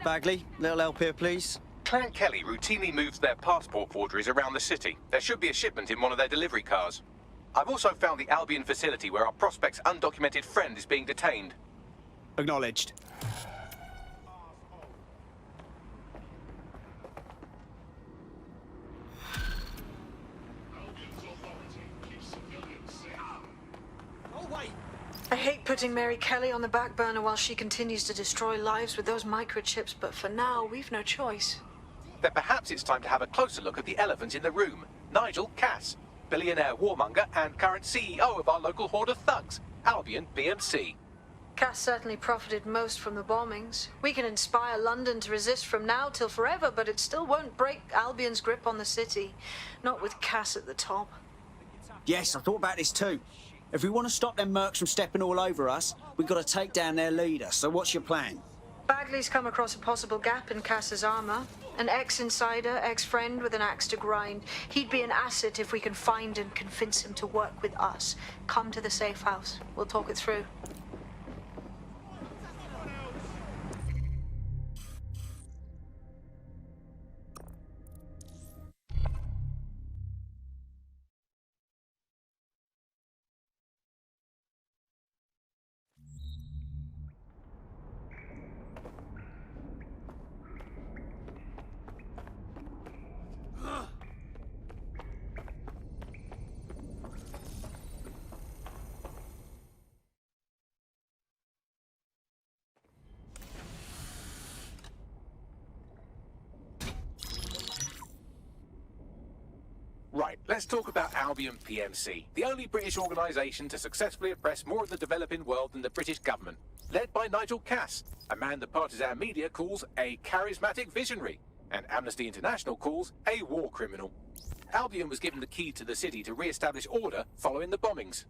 Bagley, little help here, please. Clan Kelly routinely moves their passport forgeries around the city. There should be a shipment in one of their delivery cars. I've also found the Albion facility where our prospect's undocumented friend is being detained. Acknowledged. I hate putting Mary Kelly on the back burner while she continues to destroy lives with those microchips, but for now, we've no choice. Then perhaps it's time to have a closer look at the elephant in the room. Nigel Cass, billionaire warmonger and current CEO of our local horde of thugs, Albion PMC. Cass certainly profited most from the bombings. We can inspire London to resist from now till forever, but it still won't break Albion's grip on the city. Not with Cass at the top. Yes, I thought about this too. If we want to stop them mercs from stepping all over us, we've got to take down their leader. So what's your plan? Bagley's come across a possible gap in Cass's armor. An ex-insider, ex-friend with an axe to grind. He'd be an asset if we can find and convince him to work with us. Come to the safe house. We'll talk it through. Right, let's talk about Albion PMC, the only British organisation to successfully oppress more of the developing world than the British government, led by Nigel Cass, a man the partisan media calls a charismatic visionary, and Amnesty International calls a war criminal. Albion was given the key to the city to re-establish order following the bombings.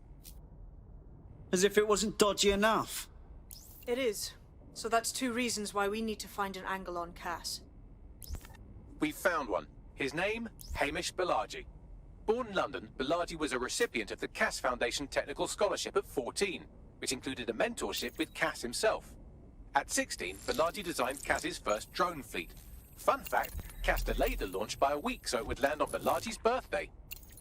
As if it wasn't dodgy enough. It is. So that's two reasons why we need to find an angle on Cass. We've found one. His name, Hamish Balaji. Born in London, Balaji was a recipient of the Cass Foundation Technical Scholarship at 14, which included a mentorship with Cass himself. At 16, Balaji designed Cass's first drone fleet. Fun fact, Cass delayed the launch by a week so it would land on Balaji's birthday.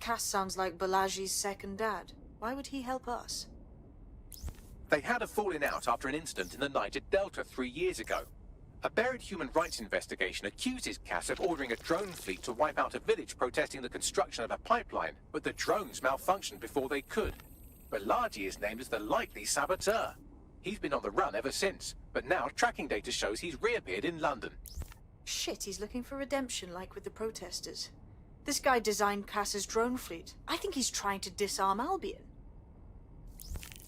Cass sounds like Balaji's second dad. Why would he help us? They had a falling out after an incident in the Niger Delta 3 years ago. A buried human rights investigation accuses Cass of ordering a drone fleet to wipe out a village protesting the construction of a pipeline, but the drones malfunctioned before they could. Balaji is named as the likely saboteur. He's been on the run ever since, but now tracking data shows he's reappeared in London. Shit, he's looking for redemption like with the protesters. This guy designed Cass's drone fleet. I think he's trying to disarm Albion.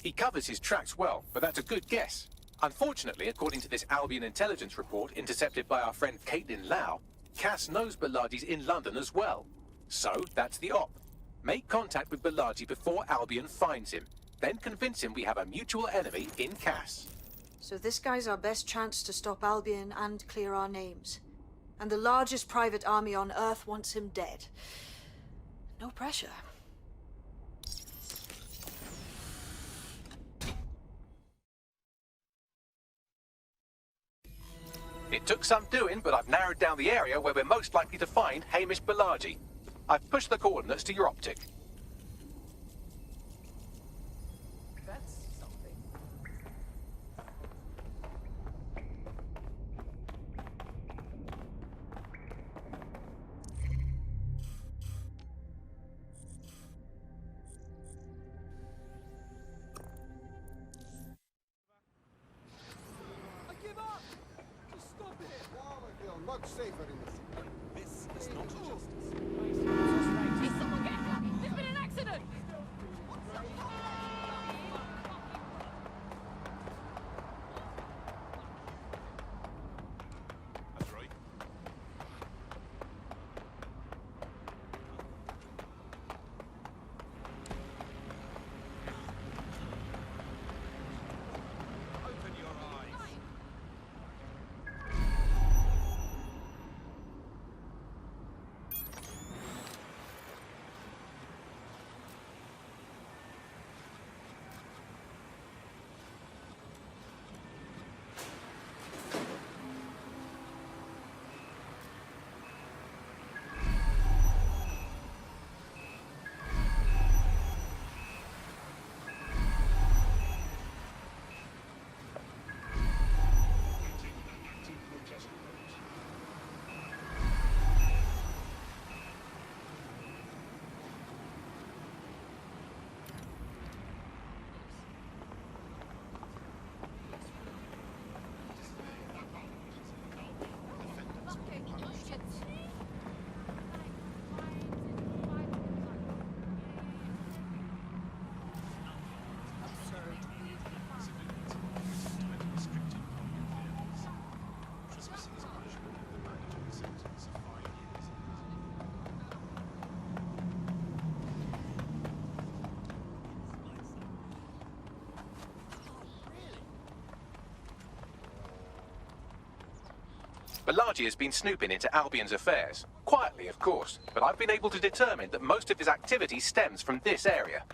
He covers his tracks well, but that's a good guess. Unfortunately, according to this Albion intelligence report intercepted by our friend Caitlin Lau, Cass knows Balaji's in London as well. So, that's the op. Make contact with Balaji before Albion finds him. Then convince him we have a mutual enemy in Cass. So this guy's our best chance to stop Albion and clear our names. And the largest private army on Earth wants him dead. No pressure. It took some doing, but I've narrowed down the area where we're most likely to find Hamish Balaji. I've pushed the coordinates to your optic. That's something. I give up! Just stop it! Now I feel much safer in this. This is not justice. Is someone getting hurt? There's been an accident! That's right. Open your eyes. Balaji has been snooping into Albion's affairs. Quietly, of course, but I've been able to determine that most of his activity stems from this area.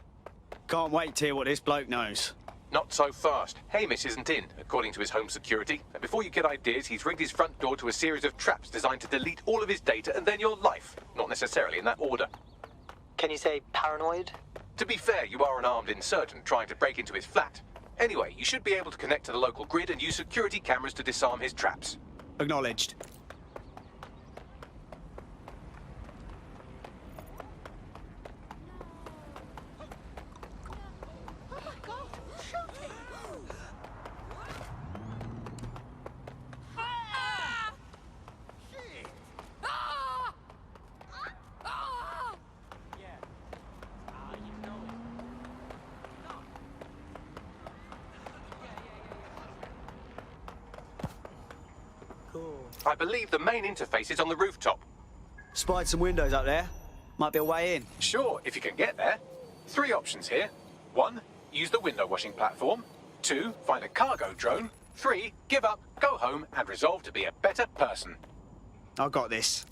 Can't wait to hear what this bloke knows. Not so fast. Hamish isn't in, according to his home security. And before you get ideas, he's rigged his front door to a series of traps designed to delete all of his data and then your life. Not necessarily in that order. Can you say paranoid? To be fair, you are an armed insurgent trying to break into his flat. Anyway, you should be able to connect to the local grid and use security cameras to disarm his traps. Acknowledged. I believe the main interface is on the rooftop. Spied some windows up there. Might be a way in. Sure, if you can get there. 3 options here. 1, use the window washing platform. 2, find a cargo drone. 3, give up, go home, and resolve to be a better person. I got this.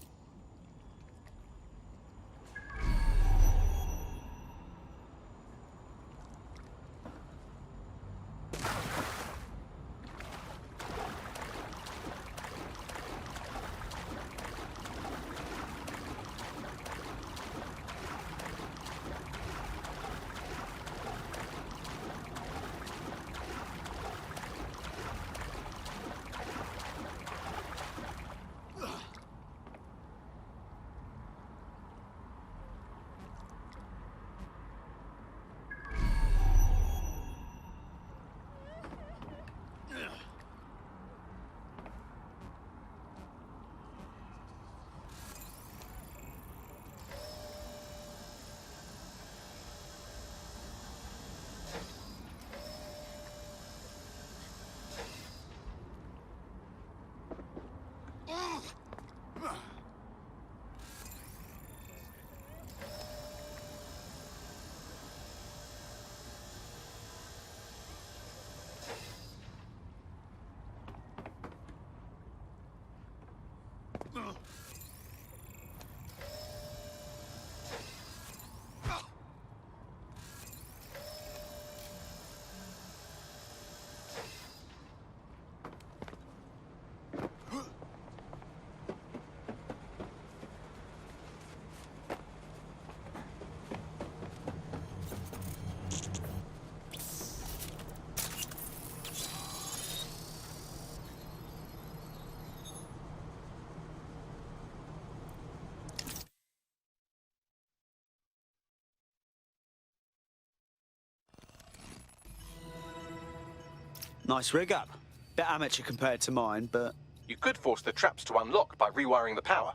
Nice rig up. Bit amateur compared to mine, but You could force the traps to unlock by rewiring the power.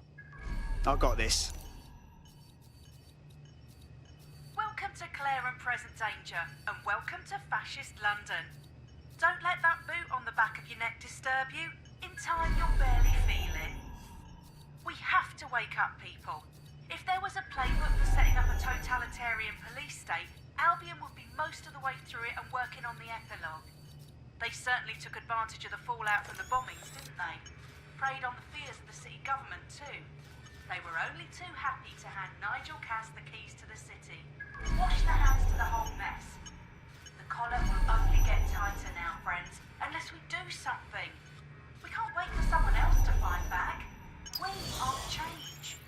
I got this. Welcome to Clare and Present Danger, and welcome to Fascist London. Don't let that boot on the back of your neck disturb you. In time, you'll barely feel it. We have to wake up, people. If there was a playbook for setting up a totalitarian police state, Albion would be most of the way through it and working on the epilogue. They certainly took advantage of the fallout from the bombings, didn't they? Preyed on the fears of the city government, too. They were only too happy to hand Nigel Cass the keys to the city. Wash their hands to the whole mess. The collar will only get tighter now, friends, unless we do something. We can't wait for someone else to fight back. We are the change.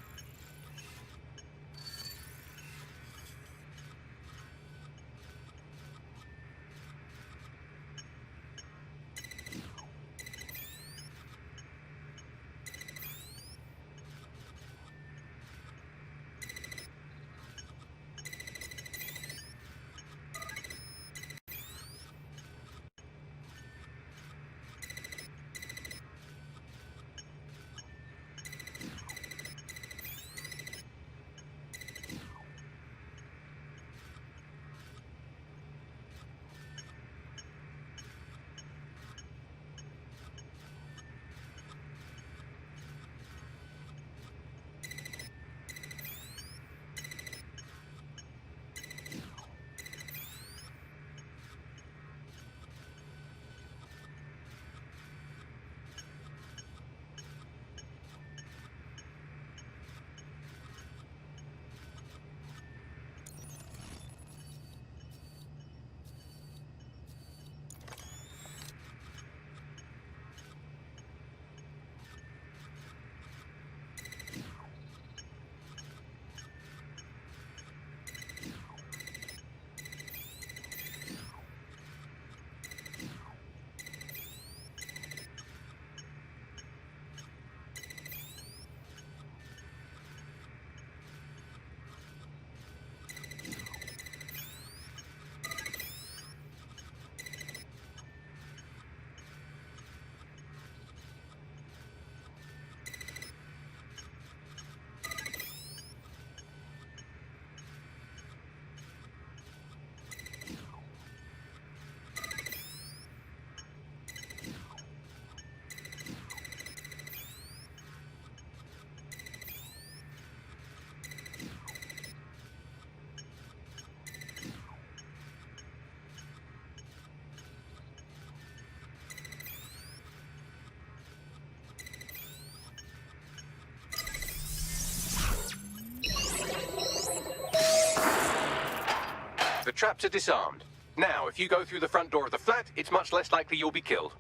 traps are disarmed. Now, if you go through the front door of the flat, it's much less likely you'll be killed.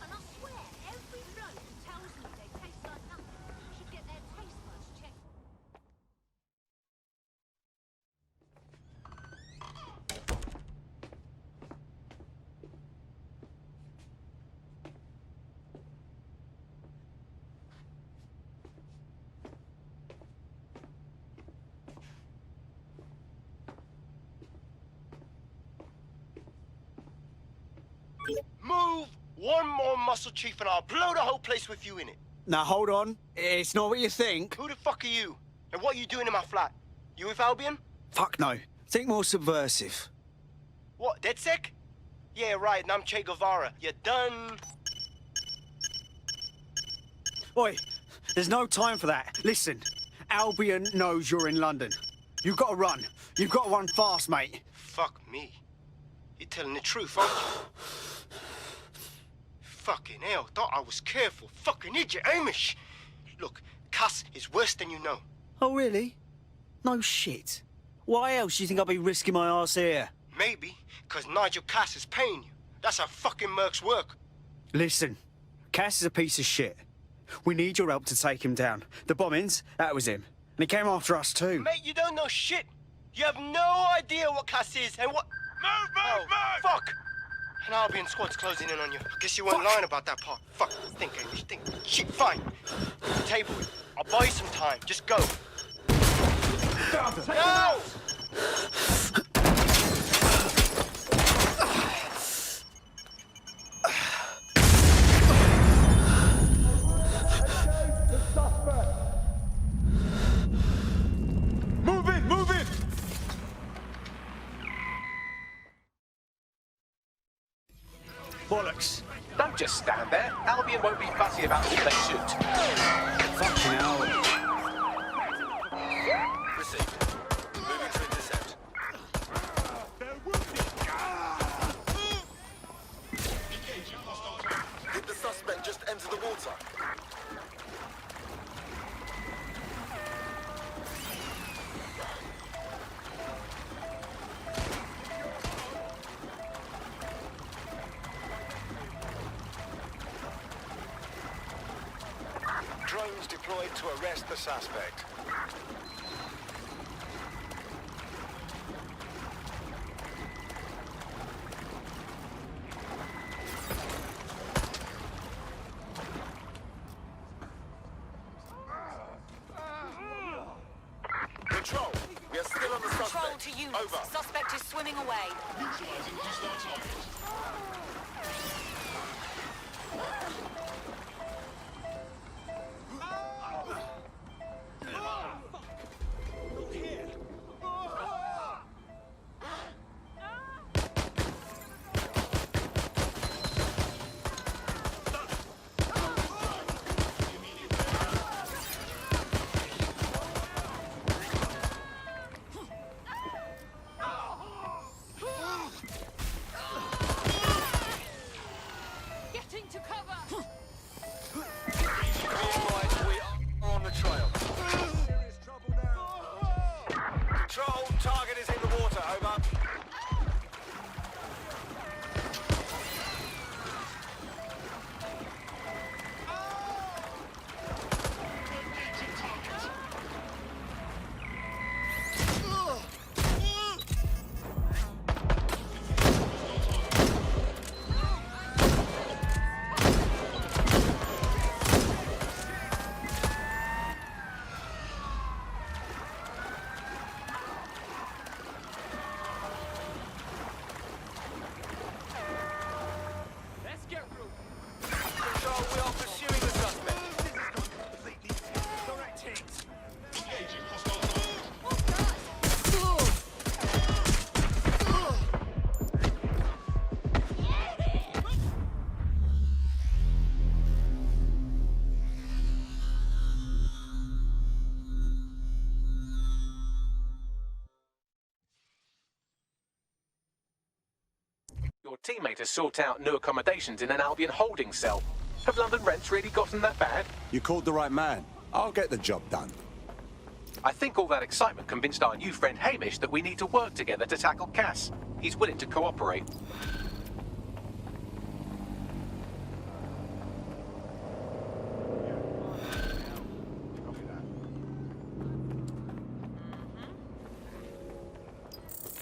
And I swear, every bloke tells me they taste like nothing. Should get their taste buds checked. Move one more muscle, Chief, and I'll blow the whole place with you in it. Now, hold on. It's not what you think. Who the fuck are you? And what are you doing in my flat? You with Albion? Fuck no. Think more subversive. What, DedSec? Yeah, right, and I'm Che Guevara. You done? Oi, there's no time for that. Listen, Albion knows you're in London. You've got to run. You've got to run fast, mate. Fuck me. You're telling the truth, aren't you? Fucking hell, thought I was careful. Fucking idiot, Amish. Look, Cass is worse than you know. Oh, really? No shit. Why else do you think I'll be risking my arse here? Maybe, because Nigel Cass is paying you. That's how fucking mercs work. Listen, Cass is a piece of shit. We need your help to take him down. The bombings, that was him. And he came after us too. Mate, you don't know shit. You have no idea what Cass is and what... Move! Fuck! An Albion squad's closing in on you. I guess you weren't lying about that part. Fuck, think, Amish, think. Shit, fine. Table it. I'll buy you some time. Just go. No! Move it! Bollocks. Don't just stand there. Albion won't be fussy about who they shoot. Fucking hell. Received. Moving to intercept. Did the suspect just enter the water? Drones deployed to arrest the suspect. Control, we are still on the suspect. Control to units. Over. Suspect is swimming away. Getting to cover! Your teammate has sought out new accommodations in an Albion holding cell. Have London rents really gotten that bad? You called the right man. I'll get the job done. I think all that excitement convinced our new friend Hamish that we need to work together to tackle Cass. He's willing to cooperate.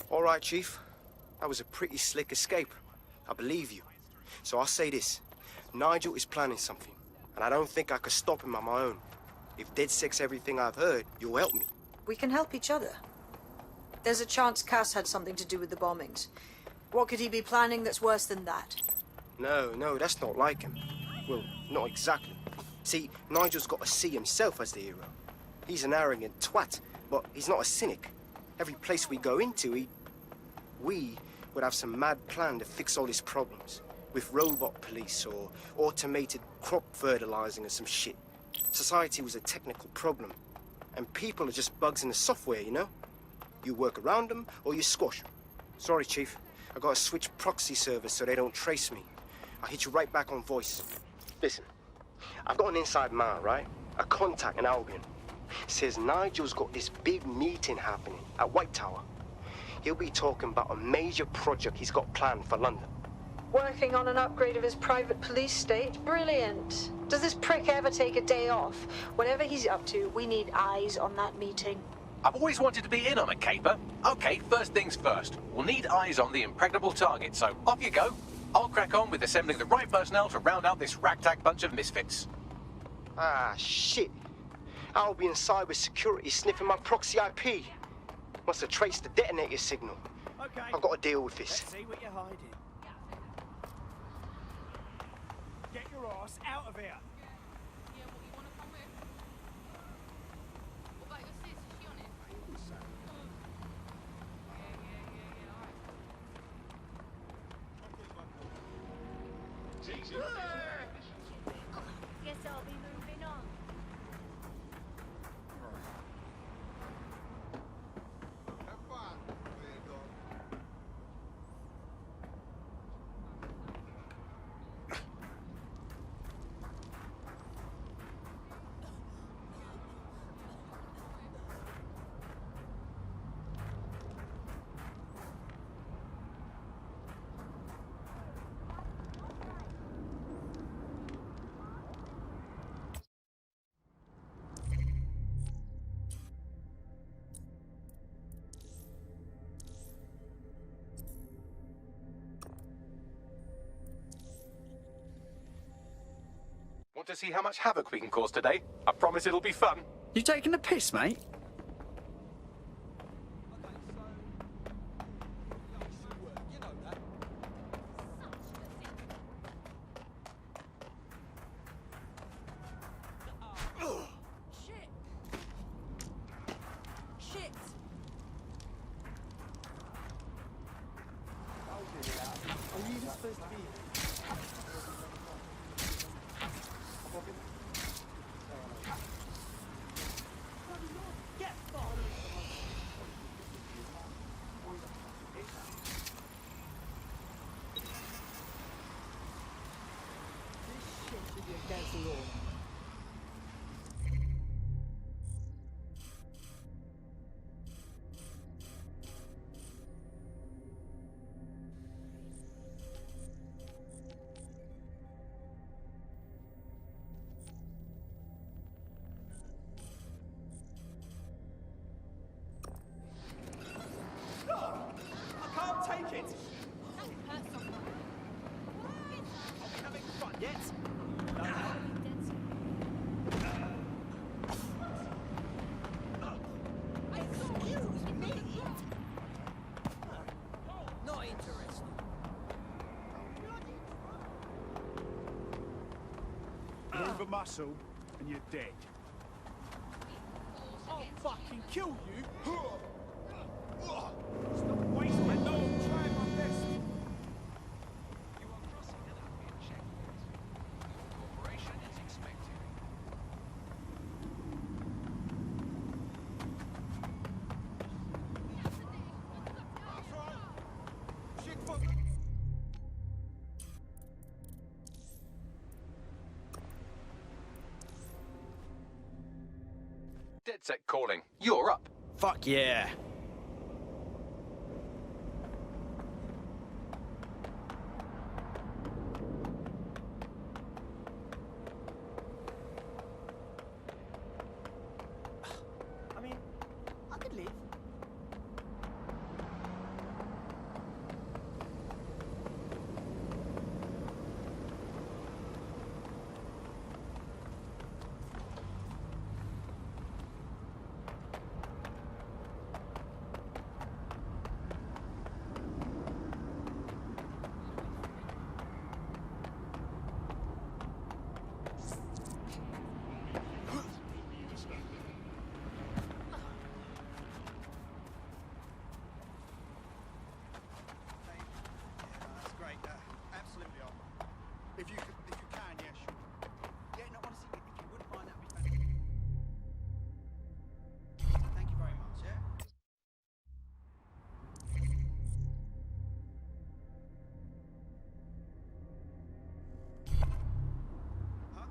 All right, Chief. That was a pretty slick escape. I believe you. So I'll say this. Nigel is planning something, and I don't think I could stop him on my own. If DedSec's everything I've heard, you'll help me. We can help each other. There's a chance Cass had something to do with the bombings. What could he be planning that's worse than that? No, that's not like him. Well, not exactly. See, Nigel's got to see himself as the hero. He's an arrogant twat, but he's not a cynic. Every place we go into, we would have some mad plan to fix all his problems. With robot police or automated crop fertilizing or some shit. Society was a technical problem. And people are just bugs in the software, you know? You work around them or you squash them. Sorry, Chief. I gotta switch proxy servers so they don't trace me. I'll hit you right back on voice. Listen, I've got an inside man, right? A contact in Albion. Says Nigel's got this big meeting happening at White Tower. He'll be talking about a major project he's got planned for London. Working on an upgrade of his private police state? Brilliant. Does this prick ever take a day off? Whatever he's up to, we need eyes on that meeting. I've always wanted to be in on a caper. Okay, first things first. We'll need eyes on the impregnable target, so off you go. I'll crack on with assembling the right personnel to round out this ragtag bunch of misfits. Ah, shit. Albion cybersecurity sniffing my proxy IP. Must have traced the detonator signal. Okay. I've got to deal with this. Let's see what you're hiding. Get your ass out of here. Guess I'll be moving on. Have fun. There you go. Want to see how much havoc we can cause today? I promise it'll be fun. You taking the piss, mate? You know that. Shit! Shit! Are you even supposed to be? Get This shit should be against the law. I can't take it. Are we having fun yet? Not interested. Move a muscle and you're dead. I'll fucking kill you. Stop wasting it. No, I'm trying my best. You are crossing an Albion checkpoint. Your cooperation is expected. That's right. Shit, fuck. Headset calling. You're up. Fuck yeah. I mean, I could leave. That's great. Absolutely on. If you can, yeah, sure. Yeah, no, honestly, if you wouldn't mind, that'd be fantastic. Thank you very much, yeah? Huh?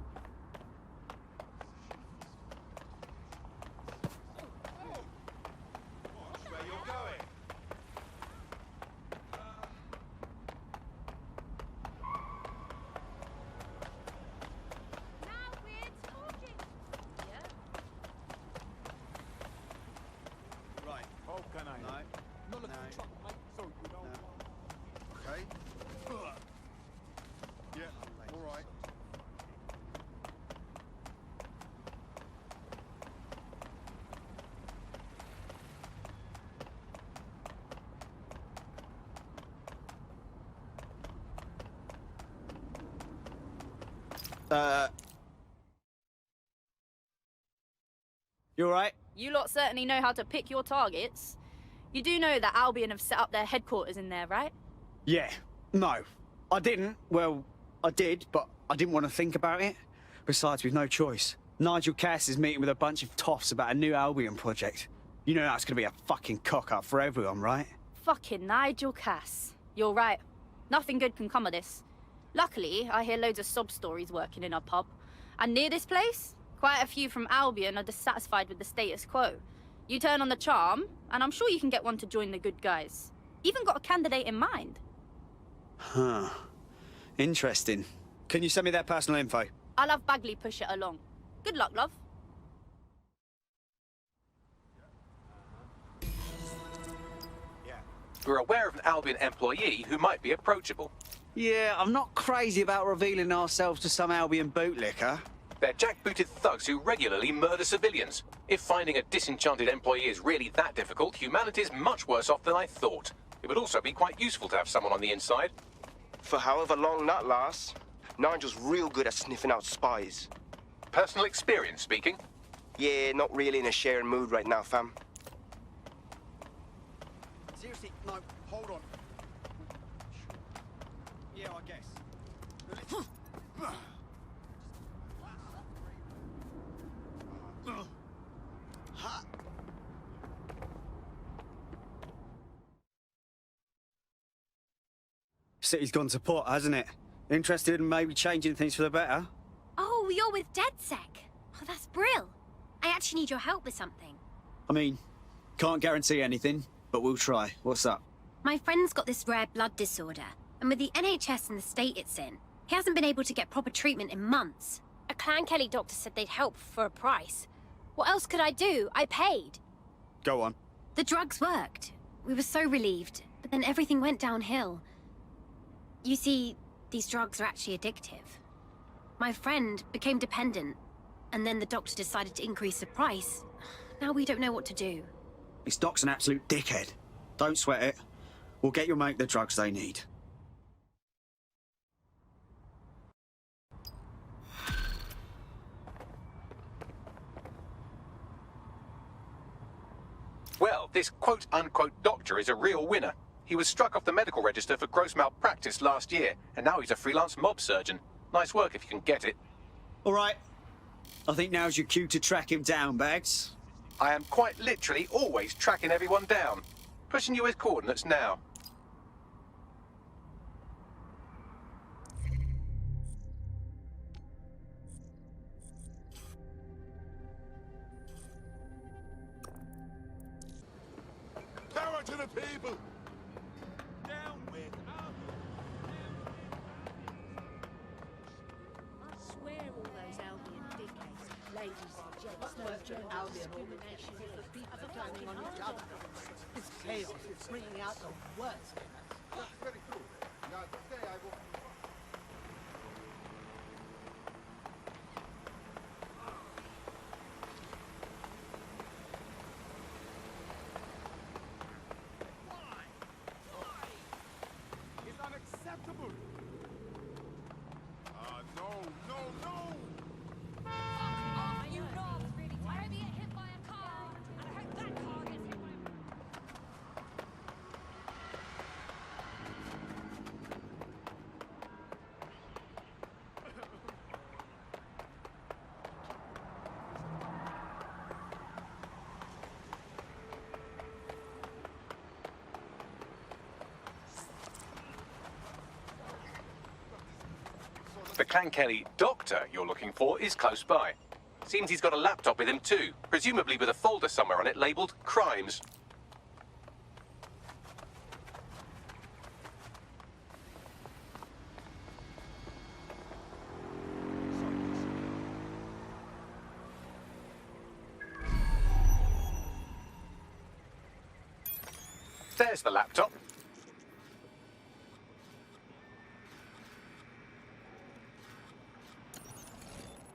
Watch where you're going. Now we're talking. Yeah? Right. How can I? No. Not looking No. for trouble, mate. So you don't. Okay. Yeah, all right. You alright? You lot certainly know how to pick your targets. You do know that Albion have set up their headquarters in there, right? Yeah. No. I didn't. Well, I did, but I didn't want to think about it. Besides, we've no choice. Nigel Cass is meeting with a bunch of toffs about a new Albion project. You know that's gonna be a fucking cock-up for everyone, right? Fucking Nigel Cass. You're right. Nothing good can come of this. Luckily, I hear loads of sob stories working in our pub. And near this place, quite a few from Albion are dissatisfied with the status quo. You turn on the charm, and I'm sure you can get one to join the good guys. Even got a candidate in mind. Huh. Interesting. Can you send me their personal info? I'll have Bagley push it along. Good luck, love. We're aware of an Albion employee who might be approachable. Yeah, I'm not crazy about revealing ourselves to some Albion bootlicker. They're jackbooted thugs who regularly murder civilians. If finding a disenchanted employee is really that difficult, humanity's much worse off than I thought. It would also be quite useful to have someone on the inside. For however long that lasts, Nigel's real good at sniffing out spies. Personal experience speaking. Yeah, not really in a sharing mood right now, fam. Seriously, no, hold on. Yeah, I guess. City's gone to pot, hasn't it? Interested in maybe changing things for the better? Oh, you're with DedSec. Oh, that's brill. I actually need your help with something. I mean, can't guarantee anything, but we'll try. What's up? My friend's got this rare blood disorder, and with the NHS and the state it's in, he hasn't been able to get proper treatment in months. A Clan Kelly doctor said they'd help for a price. What else could I do? I paid. Go on. The drugs worked. We were so relieved, but then everything went downhill. You see, these drugs are actually addictive. My friend became dependent, and then the doctor decided to increase the price. Now we don't know what to do. This doc's an absolute dickhead. Don't sweat it. We'll get your mate the drugs they need. Well, this quote-unquote doctor is a real winner. He was struck off the medical register for gross malpractice last year, and now he's a freelance mob surgeon. Nice work if you can get it. All right. I think now's your cue to track him down, Bags. I am quite literally always tracking everyone down. Pushing you his coordinates now. to the people! Down with Albion! Swear all those Albion dickheads, ladies and gents, worked at Albion discrimination for people turning on each other. This chaos is bringing out the worst in us. That's very true. Now, today I will... It's unacceptable! no, no, no! You know, I hope you get hit by a car, and I hope that car gets hit by a... The Clan-Kelly doctor you're looking for is close by. Seems he's got a laptop with him too, presumably with a folder somewhere on it labelled Crimes. There's the laptop.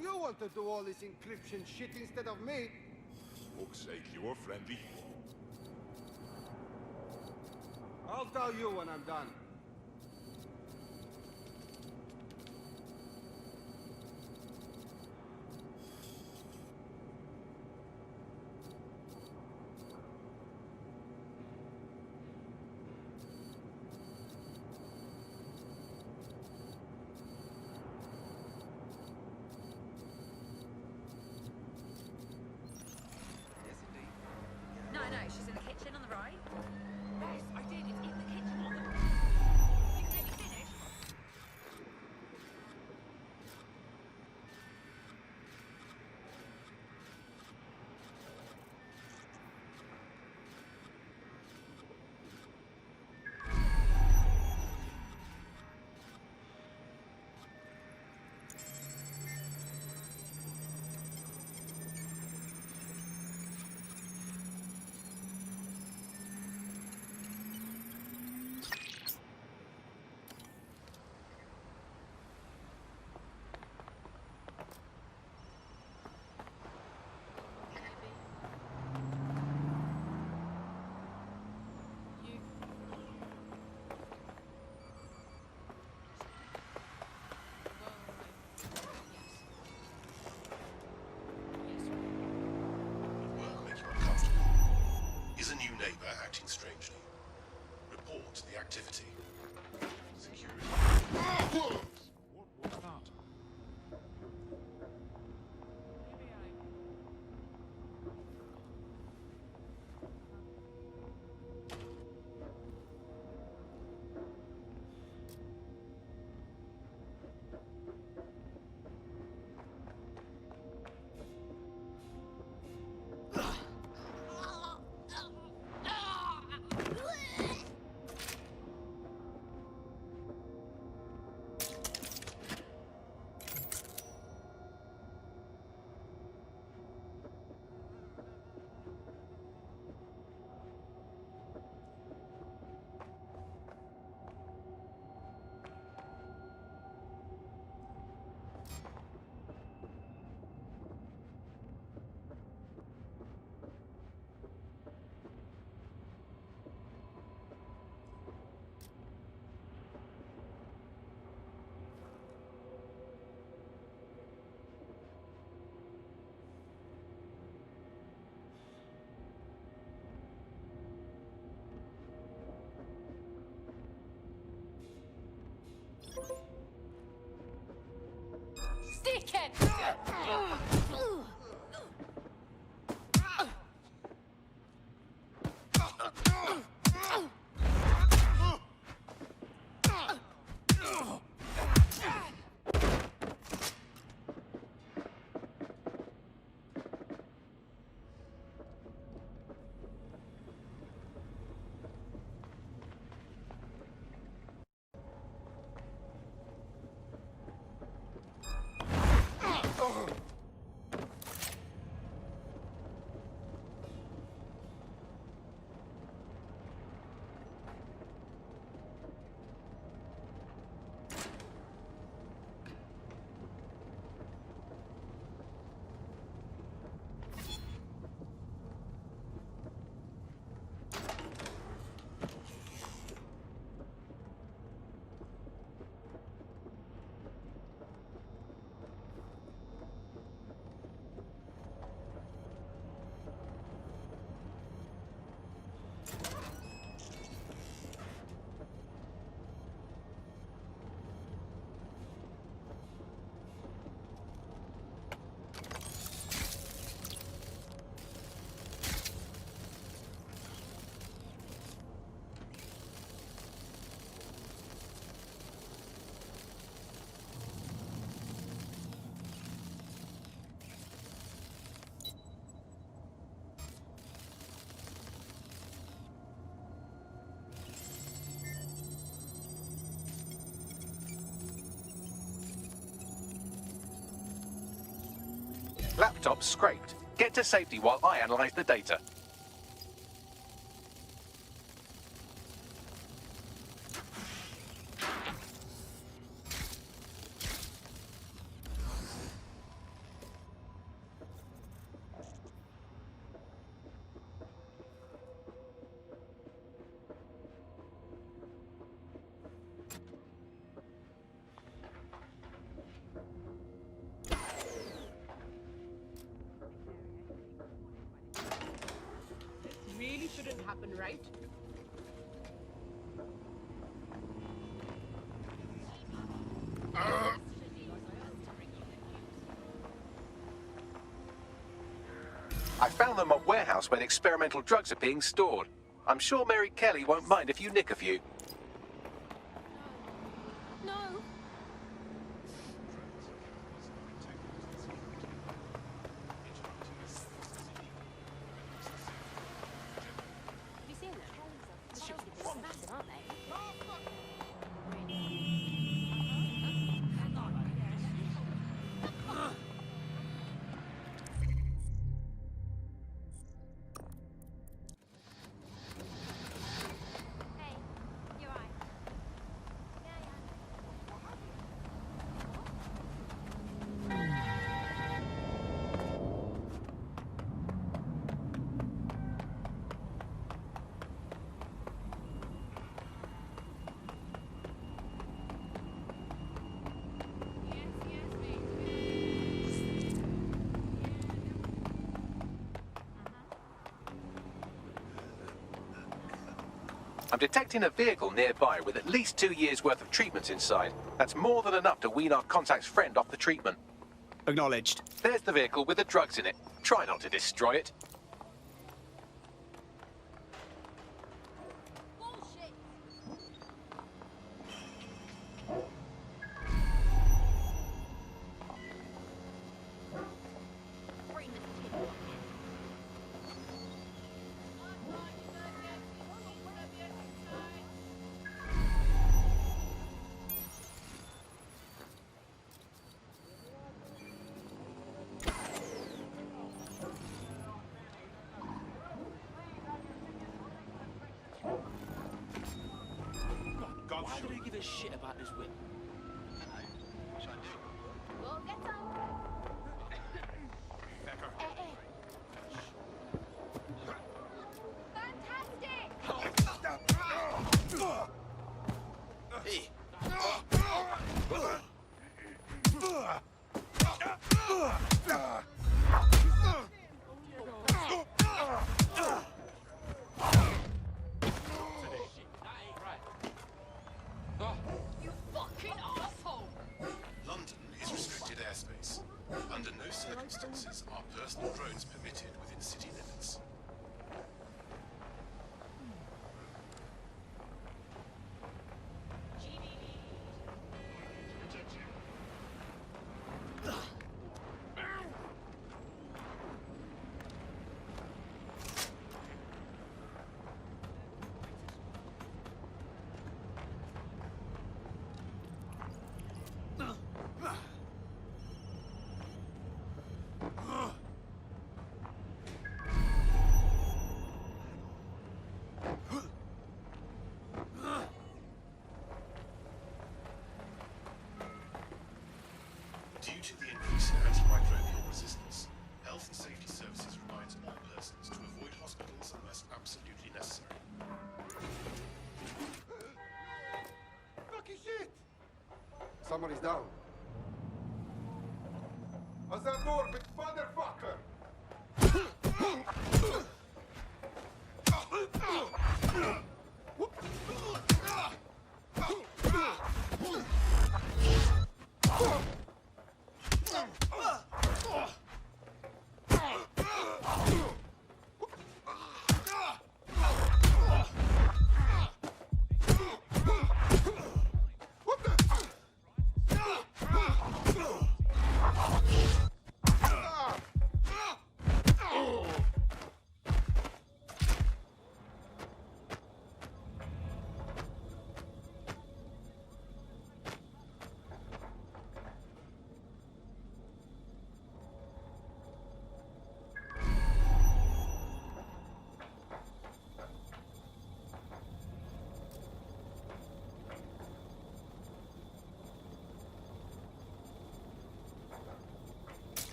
You want to do all this encryption shit instead of me? Fuck's sake, you are friendly. I'll tell you when I'm done. No, she's in the kitchen on the right. Yes, I did. It's in the kitchen on the right. You can let me finish. Make you uncomfortable. Is a new neighbor acting strangely? Report the activity. Security. What was that? Stick it! laptop scraped. Get to safety while I analyze the data. Really shouldn't happen, right? I found them a warehouse where experimental drugs are being stored. I'm sure Mary Kelly won't mind if you nick a few. No. Have you seen them? The ships are massive, aren't they? Hey, you're right. I'm detecting a vehicle nearby with at least 2 years' worth of treatments inside. That's more than enough to wean our contact's friend off the treatment. Acknowledged. There's the vehicle with the drugs in it. Try not to destroy it. Why do they give a shit about this whip? Go get some. Hey. You fucking asshole! London is restricted airspace. Under no circumstances are personal drones permitted within city limits. Due to the increase in antimicrobial resistance, Health and Safety Services reminds all persons to avoid hospitals unless absolutely necessary. Fucking shit! Somebody's down. How's that door, big motherfucker?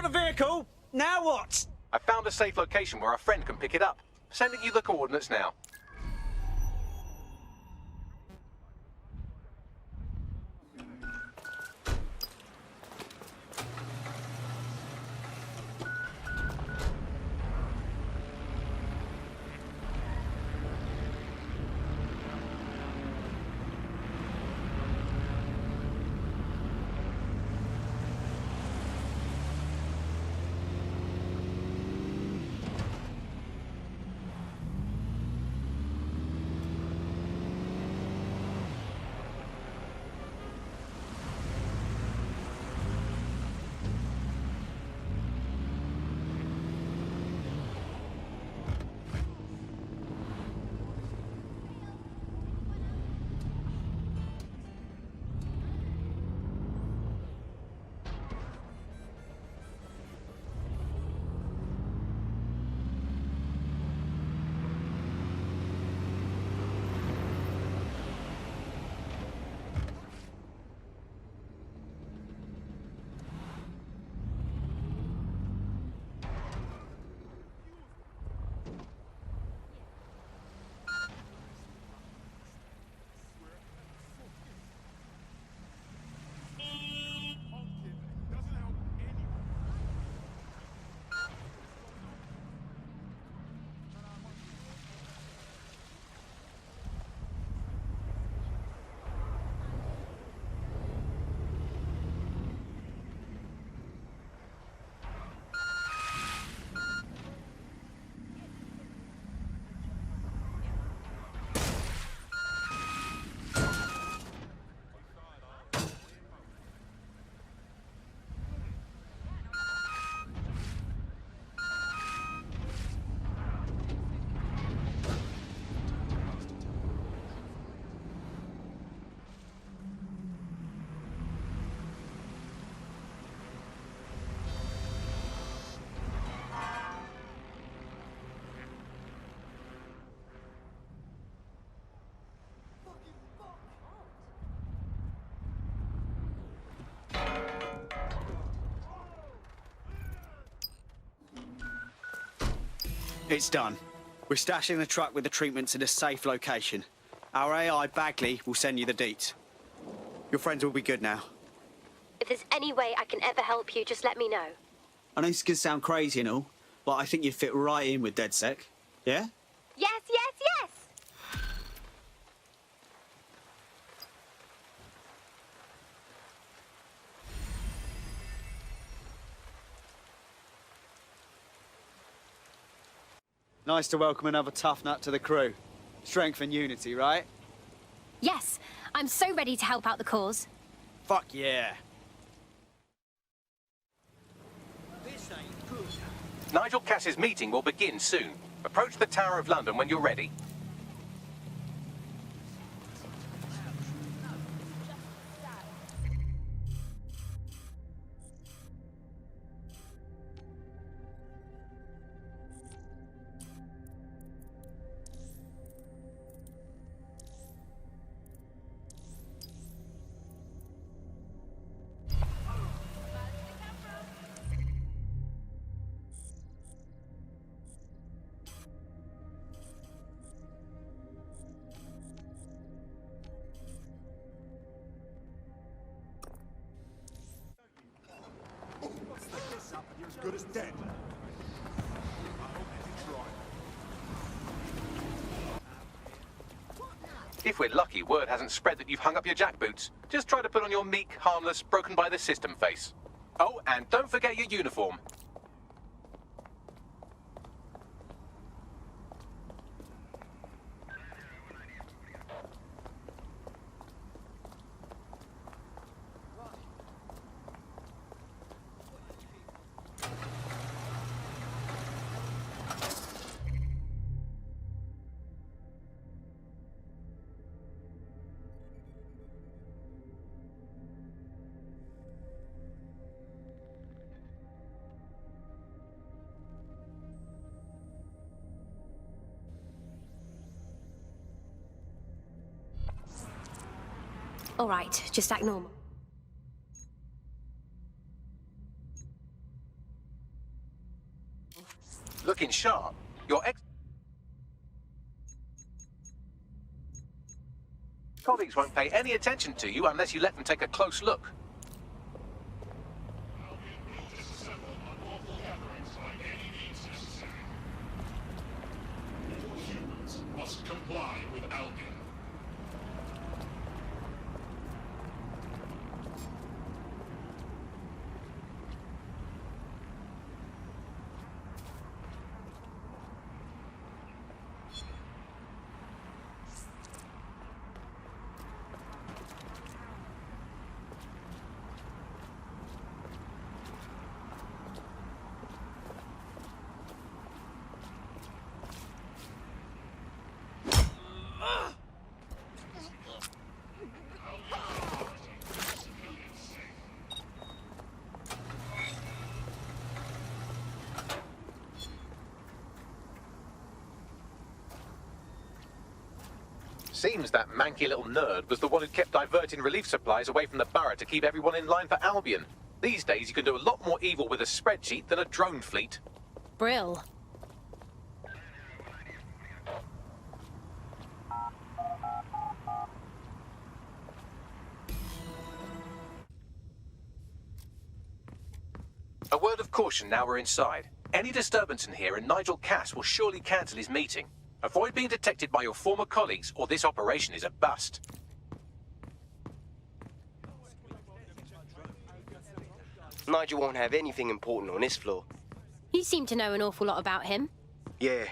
got the vehicle. Now what? I found a safe location where our friend can pick it up. Sending you the coordinates now. It's done. We're stashing the truck with the treatments in a safe location. Our AI Bagley will send you the deets. Your friends will be good now. If there's any way I can ever help you, just let me know. I know this can sound crazy and all, but I think you'd fit right in with DedSec. Yeah? Yes, yes, yes! Nice to welcome another tough nut to the crew. Strength and unity, right? Yes, I'm so ready to help out the cause. Fuck yeah. Nigel Cass's meeting will begin soon. Approach the Tower of London when you're ready. Good as dead. If we're lucky, word hasn't spread that you've hung up your jackboots. Just try to put on your meek, harmless, broken by the system face. Oh, and don't forget your uniform. All right, just act normal. Looking sharp. Your colleagues won't pay any attention to you unless you let them take a close look. Humans must comply with Albion. Seems that manky little nerd was the one who kept diverting relief supplies away from the borough to keep everyone in line for Albion. These days you can do a lot more evil with a spreadsheet than a drone fleet. Brill. A word of caution now we're inside. Any disturbance in here and Nigel Cass will surely cancel his meeting. Avoid being detected by your former colleagues or this operation is a bust. Nigel won't have anything important on this floor. You seem to know an awful lot about him. Yeah.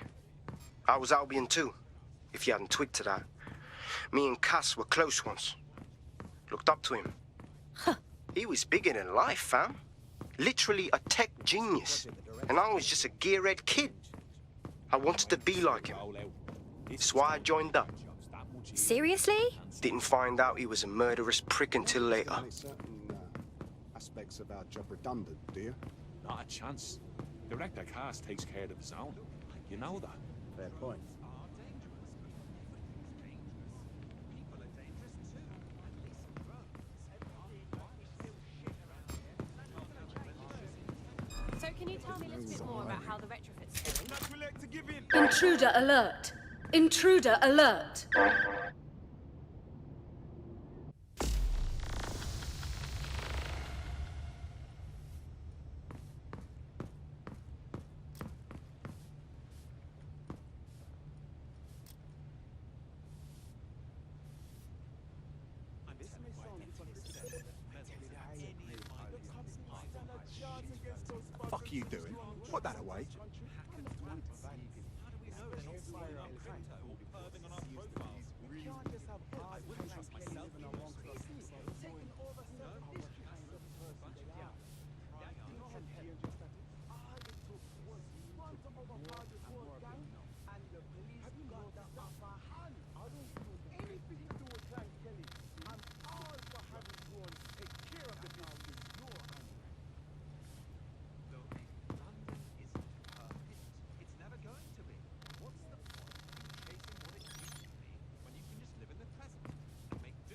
I was Albion too, if you hadn't twigged to that. Me and Cass were close once. Looked up to him. Huh. He was bigger than life, fam. Literally a tech genius. And I was just a gearhead kid. I wanted to be like him. That's why I joined up. Seriously? Didn't find out he was a murderous prick until later. Certain aspects of our job redundant, do you? Not a chance. Director Cass takes care of his own. You know that. Fair point. So can you tell me a little bit more about how the retrofit's going? Intruder alert! Intruder alert! Fuck you doing? Put that away.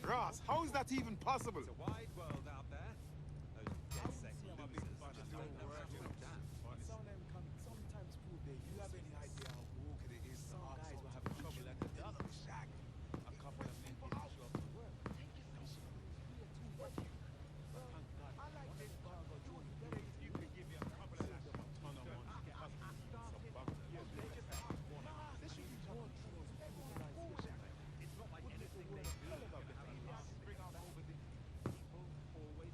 Ross, how is that even possible? It's a wide world out there. Those dead set losers just don't know how to adapt. Sometimes prove that you have any idea how broken it is. Some guys will have trouble at the dollar shack. A couple of men didn't show up to work. You could give me a couple of that ton of money. It's not like anything they do. Bring up over the people always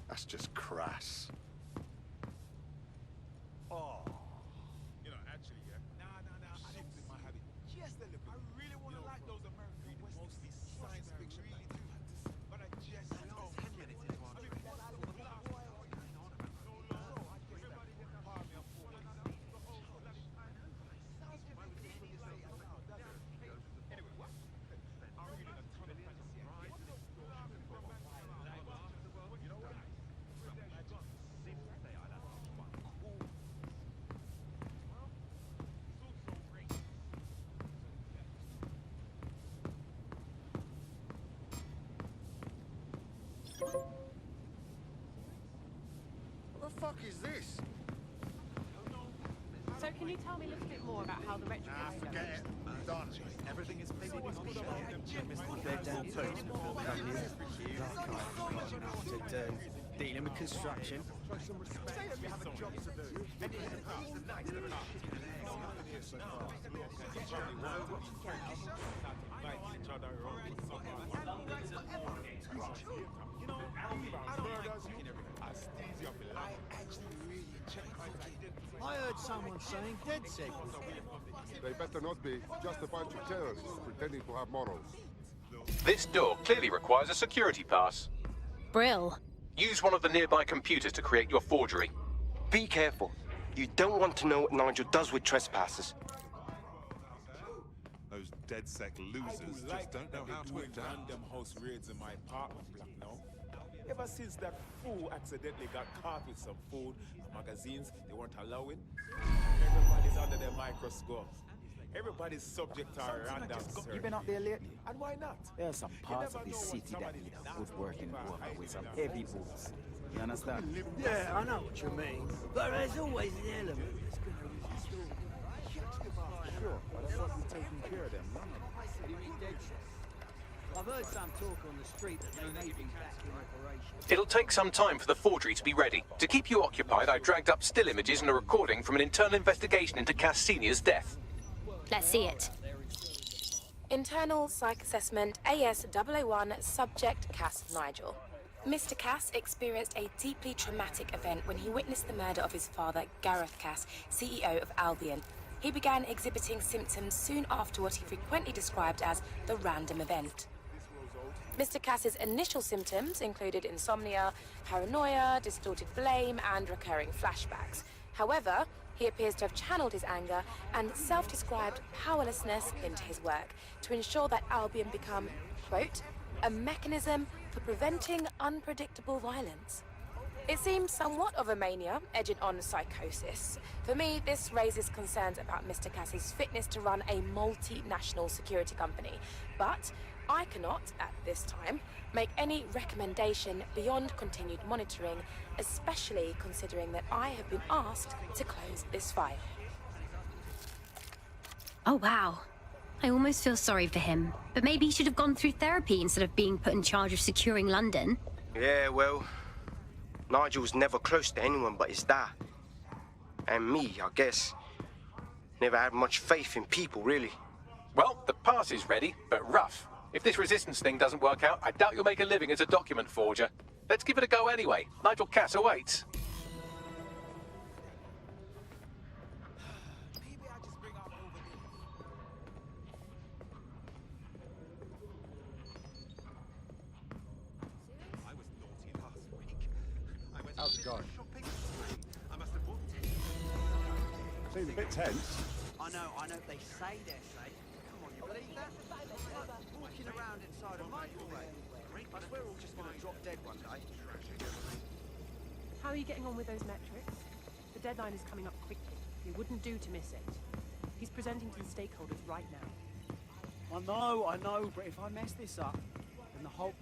That's just crass. Oh. You know, actually, yeah. Nah. Shifts in my habit. Just a little bit. I really want to like those American mostly science fiction. Really do. But I just know. 10 minutes into our trip. fuck is this? So can you tell me a little bit more about how the retrofit is Forget it. Done. Everything is maybe They're down too. To do. Dealing with construction. I heard someone saying DedSec was They better not be. Just a bunch of terrorists pretending to have morals. This door clearly requires a security pass. Brill. Use one of the nearby computers to create your forgery. Be careful. You don't want to know what Nigel does with trespassers. Those DedSec losers just don't know how to adapt. Random house raids in my apartment block now. Ever since that fool accidentally got caught with some food and magazines they weren't allowing, everybody's under their microscopes. Everybody's subject to a random search. You been up there lately? And why not? There are some parts of the city that need a good working worker with some heavy boots. You understand? Yeah, I know what you mean. But there's always an element that's going to resist all. Sure, but I thought you were taking care of them. I've heard some talk on the street that they may be back in operation. It'll take some time for the forgery to be ready. To keep you occupied, I dragged up still images and a recording from an internal investigation into Cass Sr.'s death. Let's see it. Internal Psych Assessment AS001 Subject Cass Nigel. Mr. Cass experienced a deeply traumatic event when he witnessed the murder of his father, Gareth Cass, CEO of Albion. He began exhibiting symptoms soon after what he frequently described as the random event. Mr. Cass's initial symptoms included insomnia, paranoia, distorted blame, and recurring flashbacks. However, he appears to have channeled his anger and self-described powerlessness into his work to ensure that Albion become, quote, a mechanism for preventing unpredictable violence. It seems somewhat of a mania, edging on psychosis. For me, this raises concerns about Mr. Cass's fitness to run a multinational security company. But I cannot, at this time, make any recommendation beyond continued monitoring, especially considering that I have been asked to close this file. Oh, wow. I almost feel sorry for him. But maybe he should have gone through therapy instead of being put in charge of securing London. Yeah, well, Nigel's never close to anyone but his dad. And me, I guess. Never had much faith in people, really. Well, the pass is ready, but rough. If this resistance thing doesn't work out, I doubt you'll make a living as a document forger. Let's give it a go anyway. Nigel Cass awaits. How's it going? Seems a bit tense. I know, they say they're safe. Come on, you believe that? Walking around inside a microwave. I swear we're all just gonna drop dead one day. How are you getting on with those metrics? The deadline is coming up quickly. It wouldn't do to miss it. He's presenting to the stakeholders right now. I know, but if I mess this up, then the whole...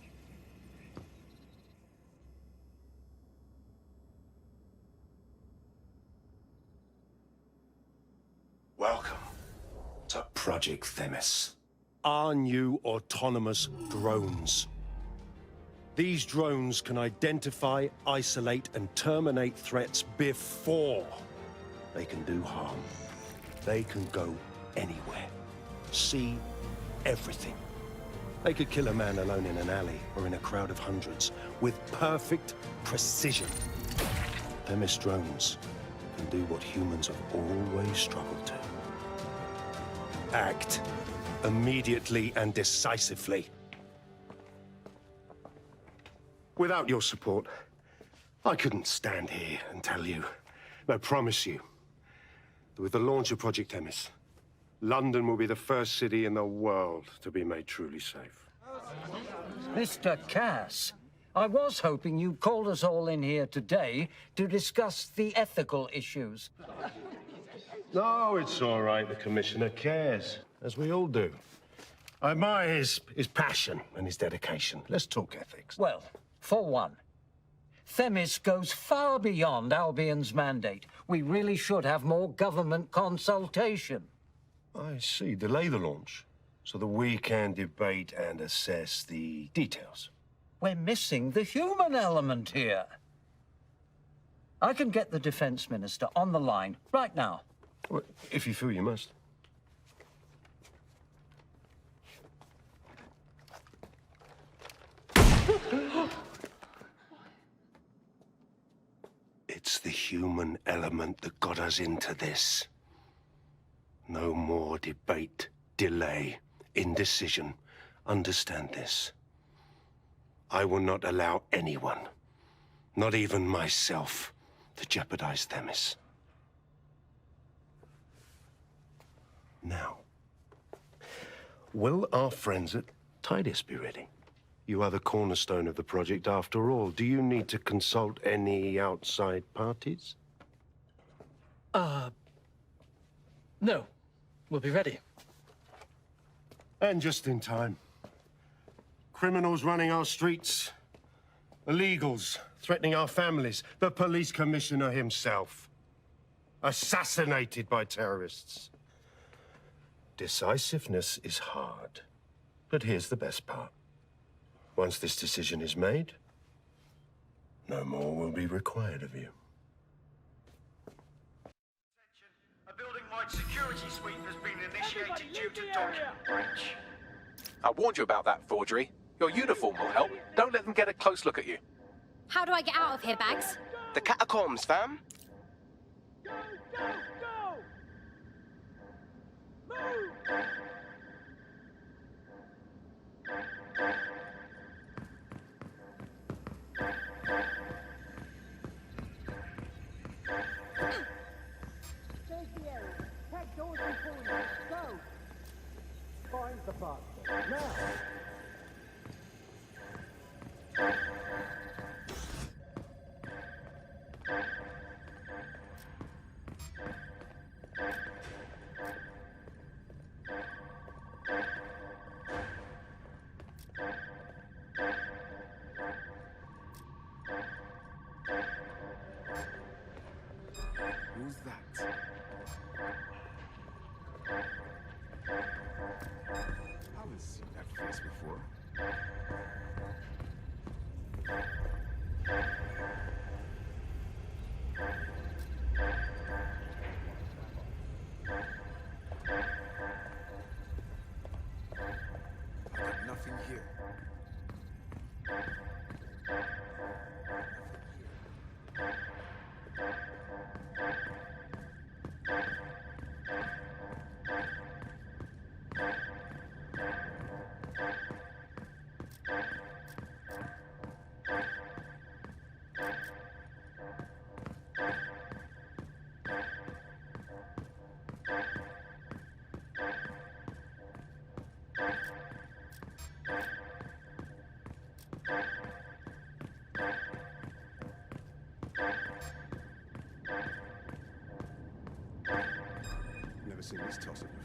Welcome to Project Themis. Our new autonomous drones. These drones can identify, isolate, and terminate threats before they can do harm. They can go anywhere, see everything. They could kill a man alone in an alley or in a crowd of hundreds with perfect precision. Themis drones can do what humans have always struggled to. Act immediately and decisively. Without your support, I couldn't stand here and tell you, I promise you, that with the launch of Project Themis, London will be the first city in the world to be made truly safe. Mr. Cass, I was hoping you called us all in here today to discuss the ethical issues. No, it's all right. The Commissioner cares, as we all do. I admire his passion and his dedication. Let's talk ethics. Well, for one, Themis goes far beyond Albion's mandate. We really should have more government consultation. I see. Delay the launch so that we can debate and assess the details. We're missing the human element here. I can get the Defense Minister on the line right now. Well, if you feel you must. It's the human element that got us into this. No more debate, delay, indecision. Understand this. I will not allow anyone, not even myself, to jeopardize Themis. Now, will our friends at Tidus be ready? You are the cornerstone of the project after all. Do you need to consult any outside parties? No. We'll be ready. And just in time. Criminals running our streets, illegals threatening our families, the police commissioner himself, assassinated by terrorists. Decisiveness is hard, but here's the best part. Once this decision is made, no more will be required of you. A building-wide security sweep has been initiated due to document breach. I warned you about that forgery. Your uniform will help. Don't let them get a close look at you. How do I get out of here, Bags? The catacombs, fam. Safety area. Take doors before you. Go. Find the bastard. Now. Who's that? Haven't seen that face before. I got nothing here. Never seen this tosser before.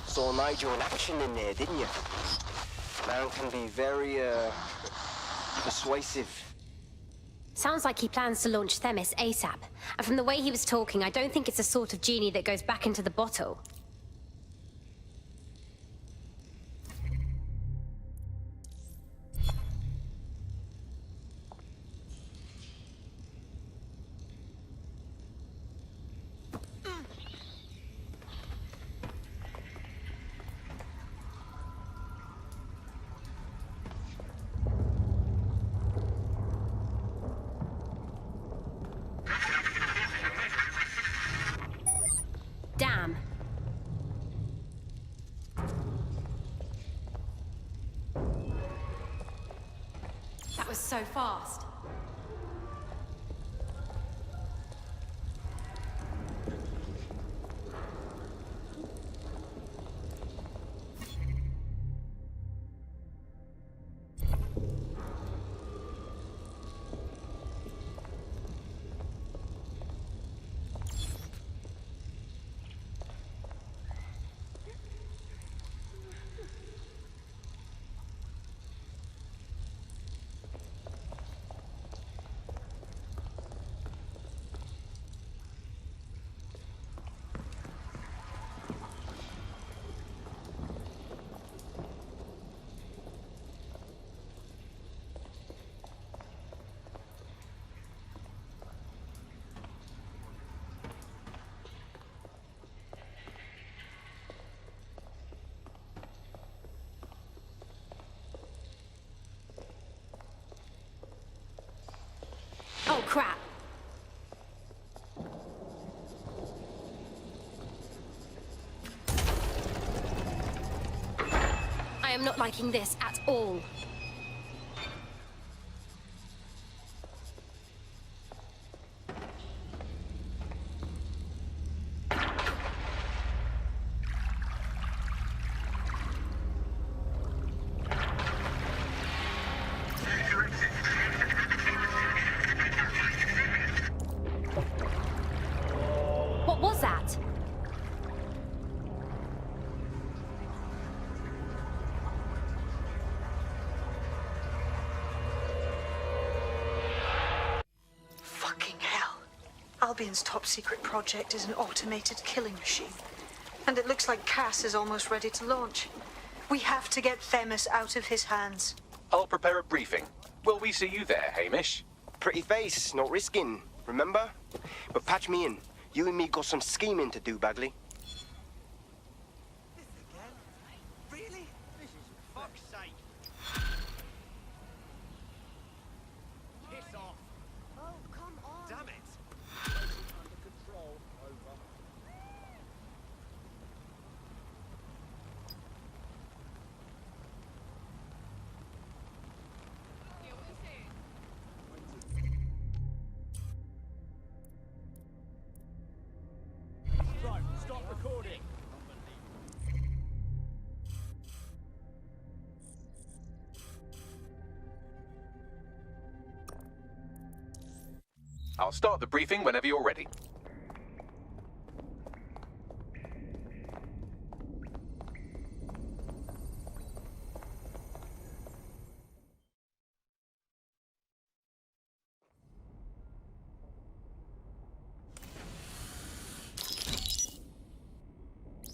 Saw Nigel in action in there, didn't you? Man can be very, persuasive. Sounds like he plans to launch Themis ASAP. And from the way he was talking, I don't think it's the sort of genie that goes back into the bottle. Damn. That was so fast. I am not liking this at all. What was that? Fucking hell. Albion's top secret project is an automated killing machine. And it looks like Cass is almost ready to launch. We have to get Themis out of his hands. I'll prepare a briefing. Will we see you there, Hamish? Pretty face, not risking, remember? But patch me in. You and me got some scheming to do, Bagley. Really? This is fuck's sake. Piss off. Oh, come on. Damn it. Under control. Over. Right, stop recording. I'll start the briefing whenever you're ready.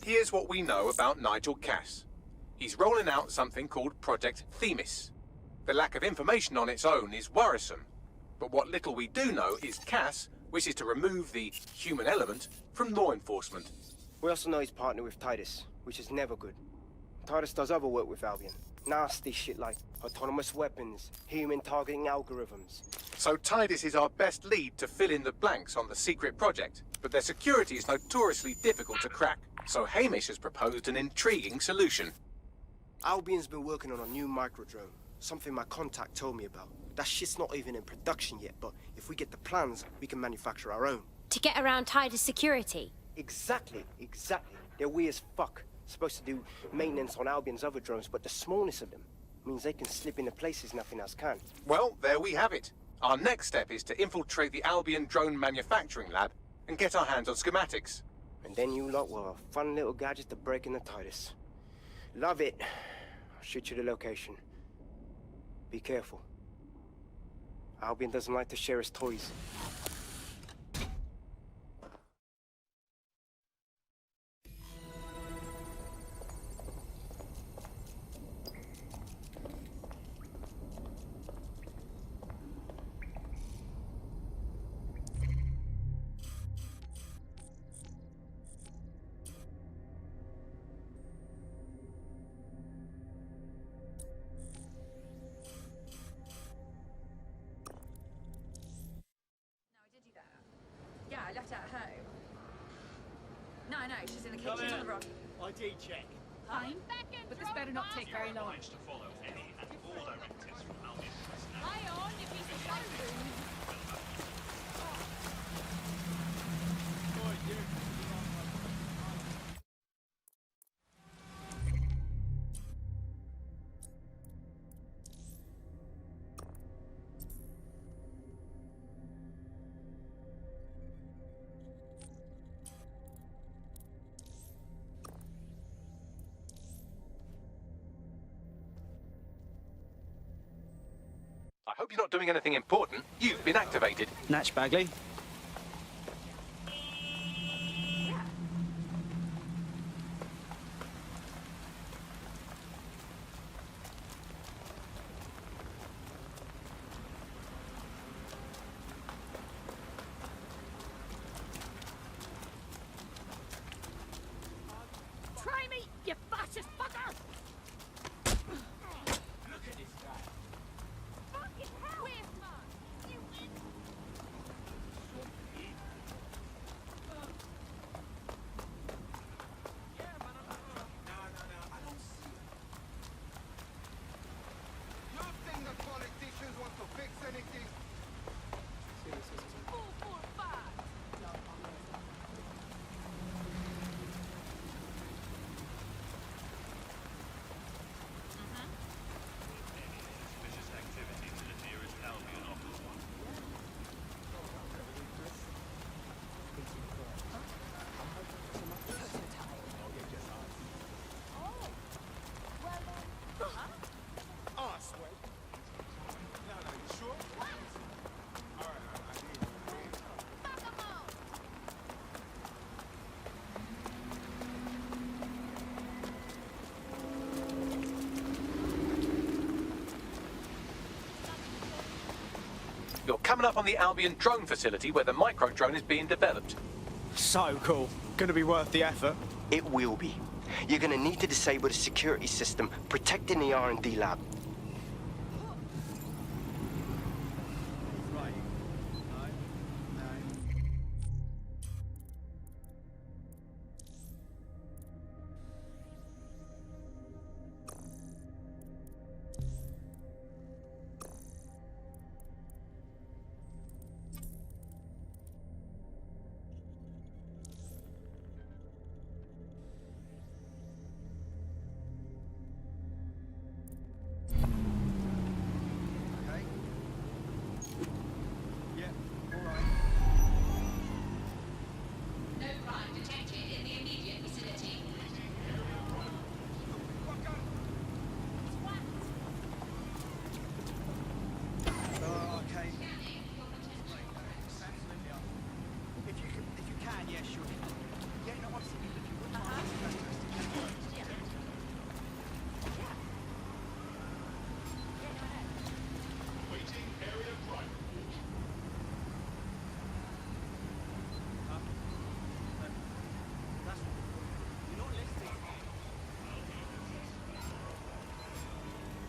Here's what we know about Nigel Cass. He's rolling out something called Project Themis. The lack of information on its own is worrisome. But what little we do know is Cass wishes to remove the human element from law enforcement. We also know he's partnered with Titus, which is never good. Titus does other work with Albion. Nasty shit like autonomous weapons, human targeting algorithms. So Titus is our best lead to fill in the blanks on the secret project, but their security is notoriously difficult to crack. So Hamish has proposed an intriguing solution. Albion's been working on a new microdrone, something my contact told me about. That shit's not even in production yet, but if we get the plans, we can manufacture our own. To get around Titus security? Exactly. They're weird as fuck. Supposed to do maintenance on Albion's other drones, but the smallness of them means they can slip into places nothing else can. Well, there we have it. Our next step is to infiltrate the Albion drone manufacturing lab and get our hands on schematics. And then you lot will have a fun little gadget to break into Titus. Love it. I'll shoot you the location. Be careful. Albion doesn't like to share his toys. Yeah, I left it at home. No, she's in the kitchen on the rock. ID check. Fine, but this better not take very long. To follow any and all directives from Albion personnel. Hang on, you piece of shit. I hope you're not doing anything important. You've been activated. Natch Bagley. Try me, you fascist fucker! Look at this guy. Fucking hell! Where's man? You win! You're coming up on the Albion drone facility where the micro drone is being developed. So cool. Gonna be worth the effort. It will be. You're gonna need to disable the security system protecting the R&D lab.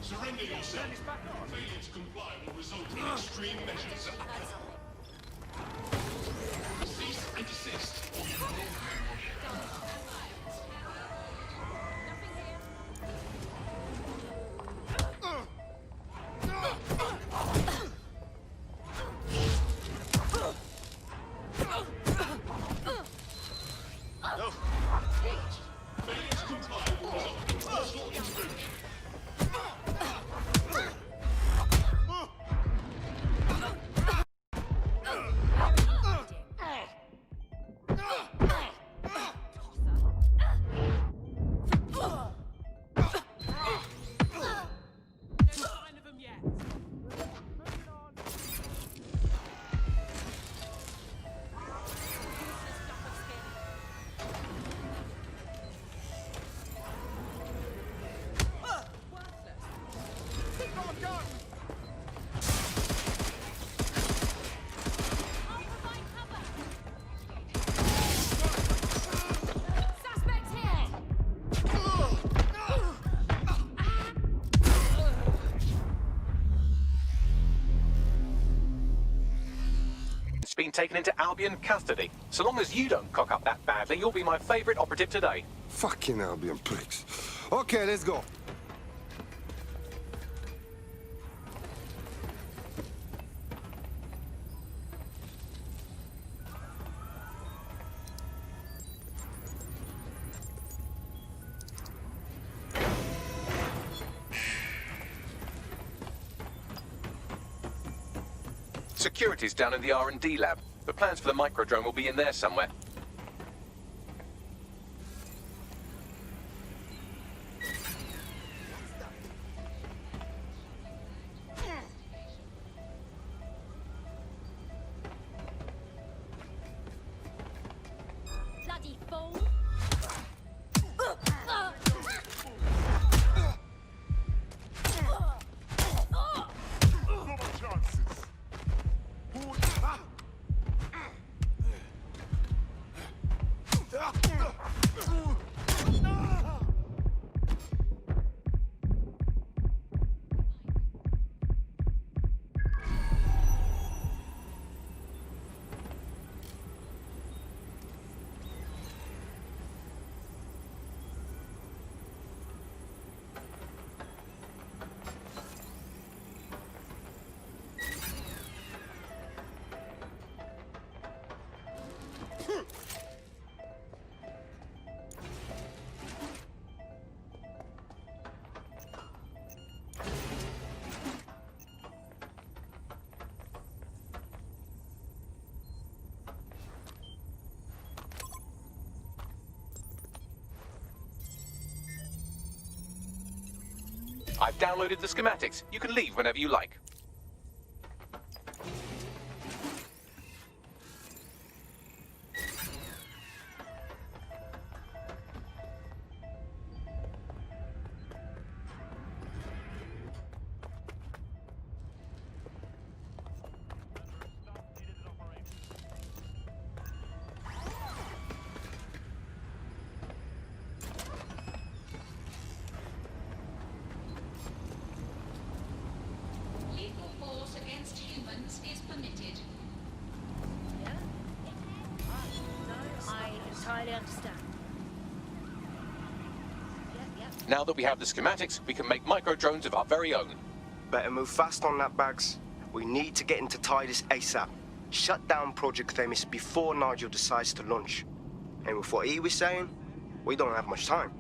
Surrender yourself. Failure to comply will result in extreme measures. Cease and desist, or you will No. Failure to comply will result in personal intervention. Been taken into Albion custody. So long as you don't cock up that badly, you'll be my favorite operative today. Fucking Albion pricks. Okay, let's go. Security's down in the R&D lab. The plans for the microdrone will be in there somewhere. Bloody fool! I've downloaded the schematics. You can leave whenever you like. Now that we have the schematics, we can make micro-drones of our very own. Better move fast on that, Bags. We need to get into Titus ASAP. Shut down Project Themis before Nigel decides to launch. And with what he was saying, we don't have much time.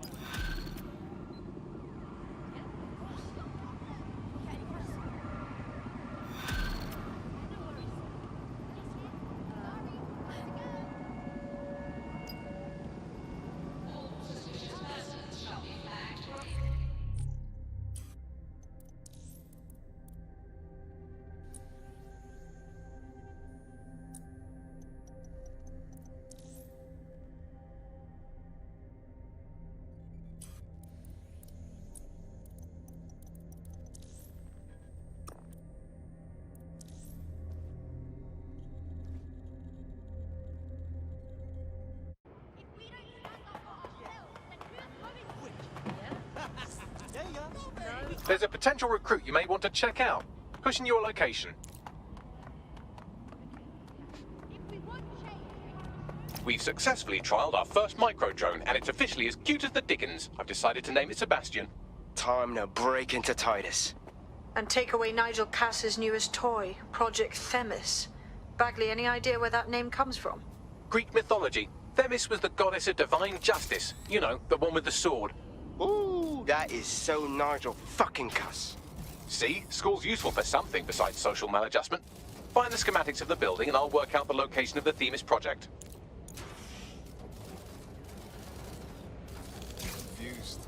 There's a potential recruit you may want to check out. Pushing your location. We've successfully trialed our first micro-drone, and it's officially as cute as the dickens. I've decided to name it Sebastian. Time to break into Titus. And take away Nigel Cass's newest toy, Project Themis. Bagley, any idea where that name comes from? Greek mythology. Themis was the goddess of divine justice. You know, the one with the sword. Ooh, that is so Nigel fucking Cass. See? School's useful for something besides social maladjustment. Find the schematics of the building and I'll work out the location of the Themis project. Confused.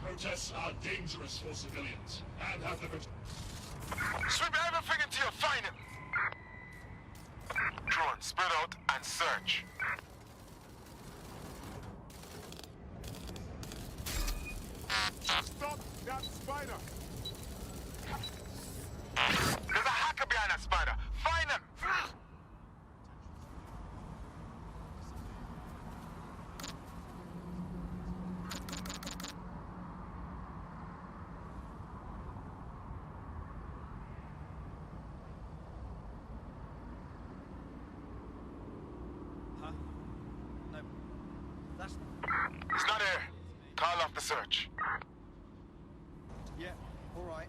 Protests are dangerous for civilians and have the Swim everything until you find him. Drone, spread out and search. Stop that spider! There's a hacker behind that spider. Find him! He's not here. Call off the search. Yeah, all right.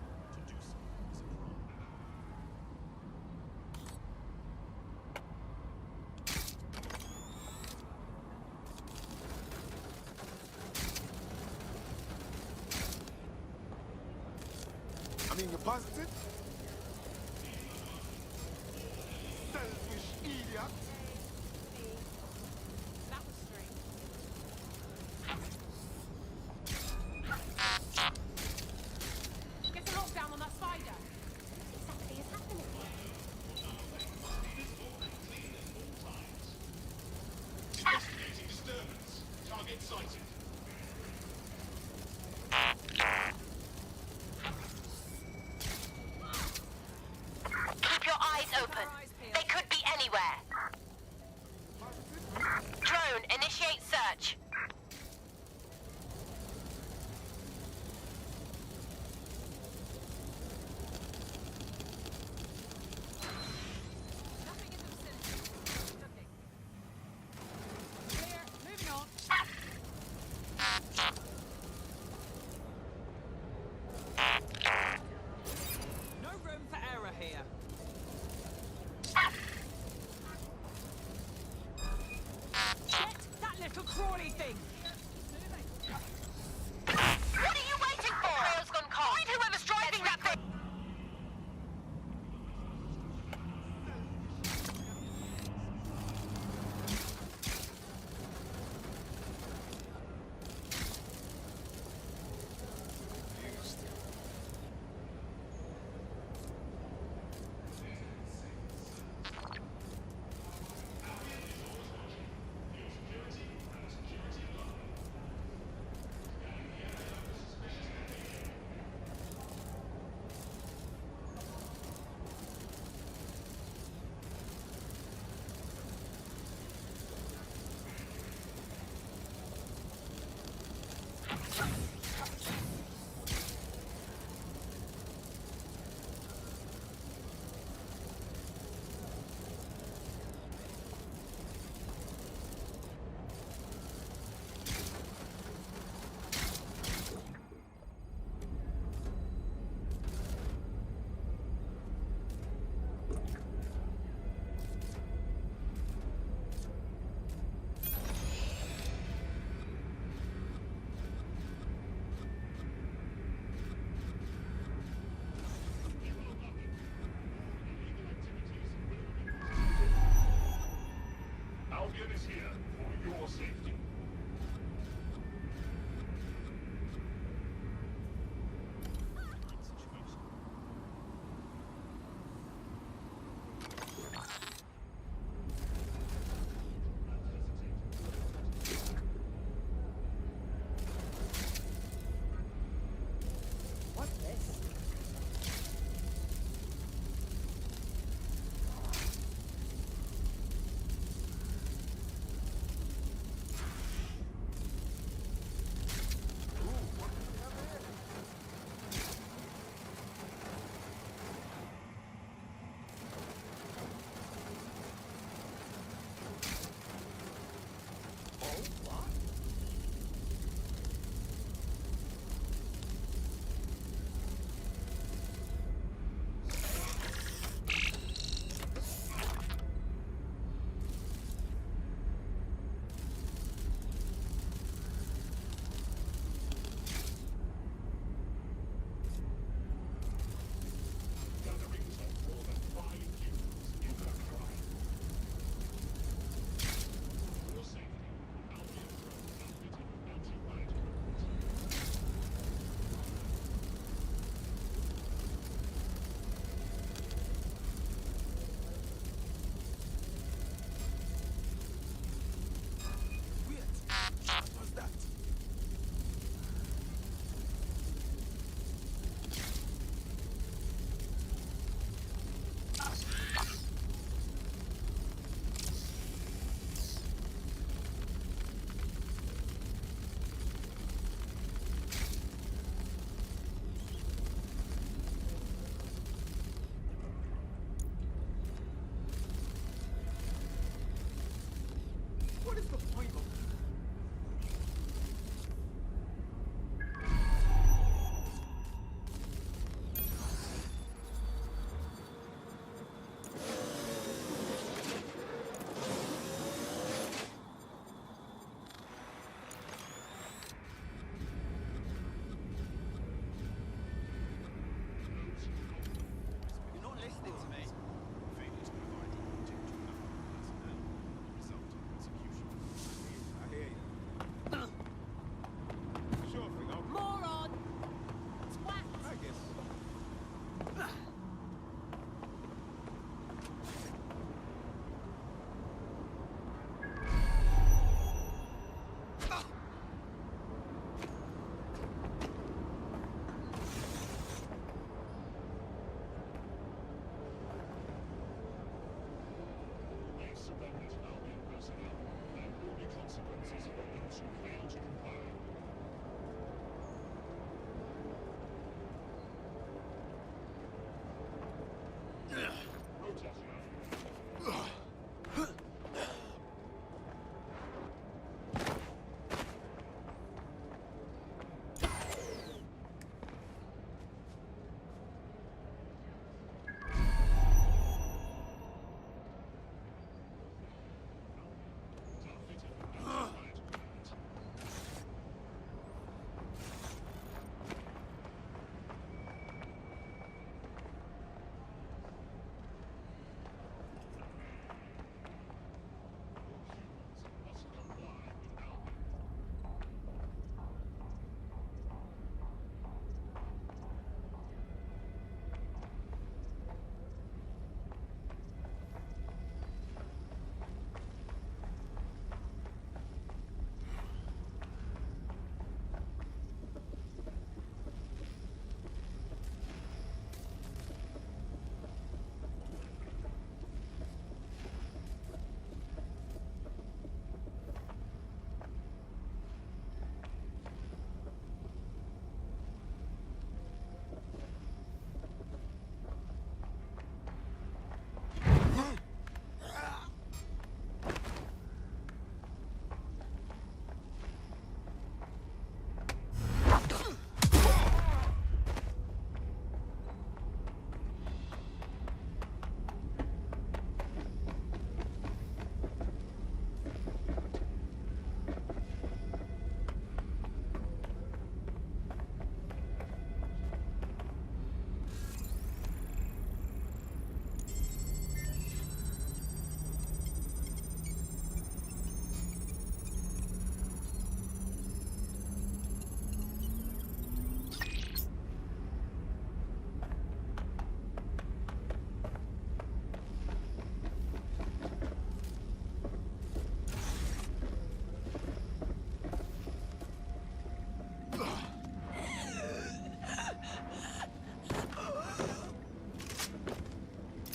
I mean, you're positive? Selfish idiot. That was strange. Get the lockdown on that spider. What exactly is happening here? Investigating disturbance. Target sighted. Keep your eyes open. They could be anywhere.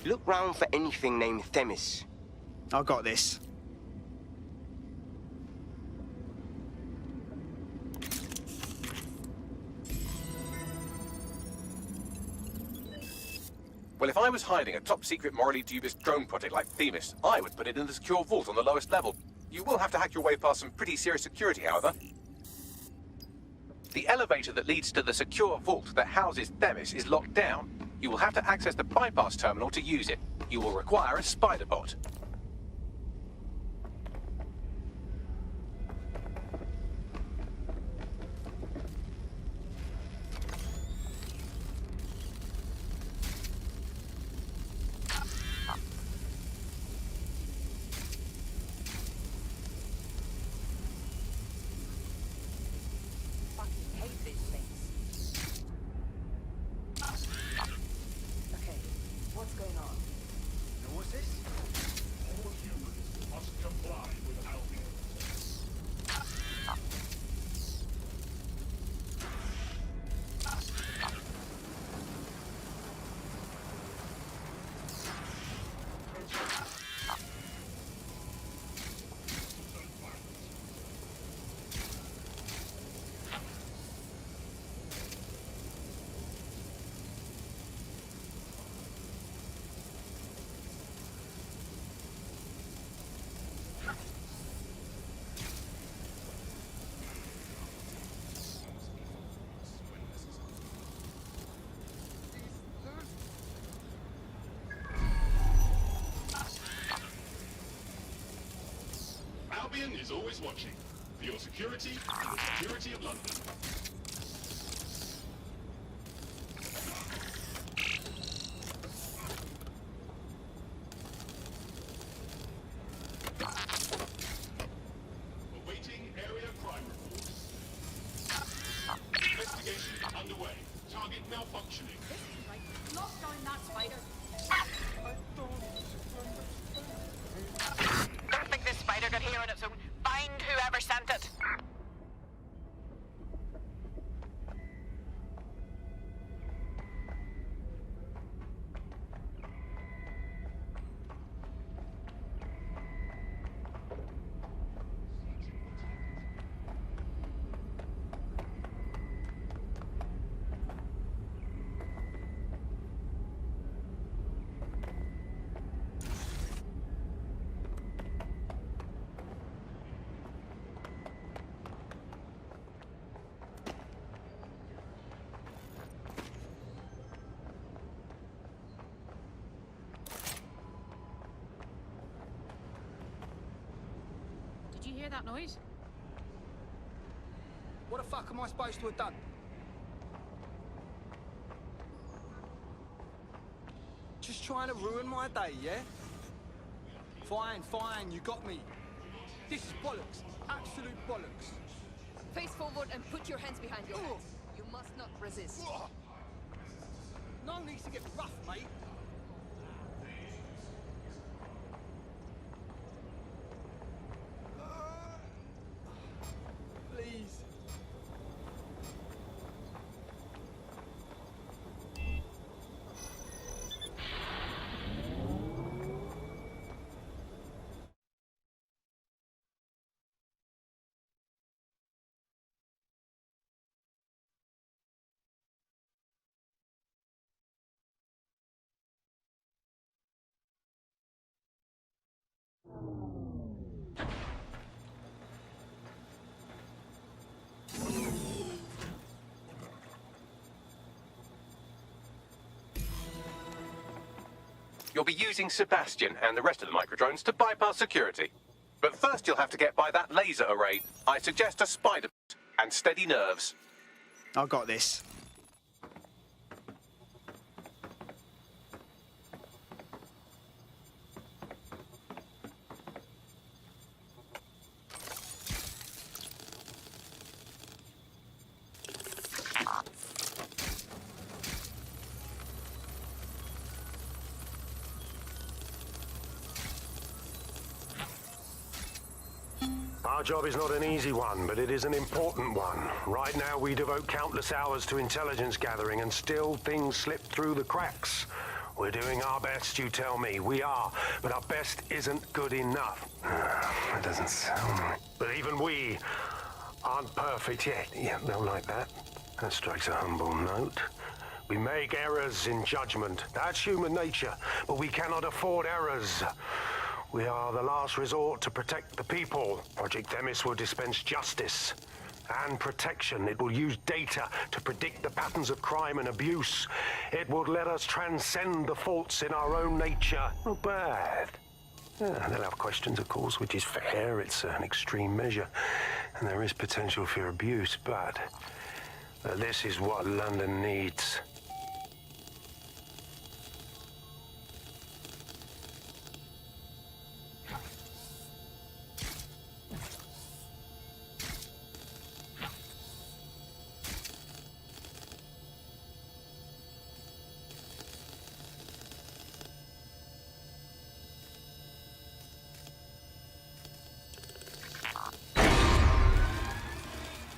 Look round for anything named Themis. I got this. Well, if I was hiding a top-secret, morally dubious drone project like Themis, I would put it in the secure vault on the lowest level. You will have to hack your way past some pretty serious security, however. The elevator that leads to the secure vault that houses Themis is locked down. You will have to access the bypass terminal to use it. You will require a spider bot. Albion is always watching. For your security and the security of London. Awaiting area crime reports. Investigation underway. Target malfunctioning. Lock down that spider. Don't think this spider got here on its own. Find whoever sent it. Did you hear that noise? What the fuck am I supposed to have done? Just trying to ruin my day, yeah? Fine, fine, you got me. This is bollocks. Absolute bollocks. Face forward and put your hands behind your head. You must not resist. No need to get rough, mate. Please. You'll be using Sebastian and the rest of the microdrones to bypass security. But first you'll have to get by that laser array. I suggest a spider and steady nerves. I got this. Our job is not an easy one, but it is an important one. Right now, we devote countless hours to intelligence gathering, and still things slip through the cracks. We're doing our best, you tell me. We are, but our best isn't good enough. That doesn't sound right. But even we aren't perfect yet. Yeah, don't like that. That strikes a humble note. We make errors in judgment. That's human nature, but we cannot afford errors. We are the last resort to protect the people. Project Themis will dispense justice and protection. It will use data to predict the patterns of crime and abuse. It will let us transcend the faults in our own nature. Not bad. Yeah, they'll have questions, of course, which is fair. It's an extreme measure, and there is potential for abuse, but this is what London needs.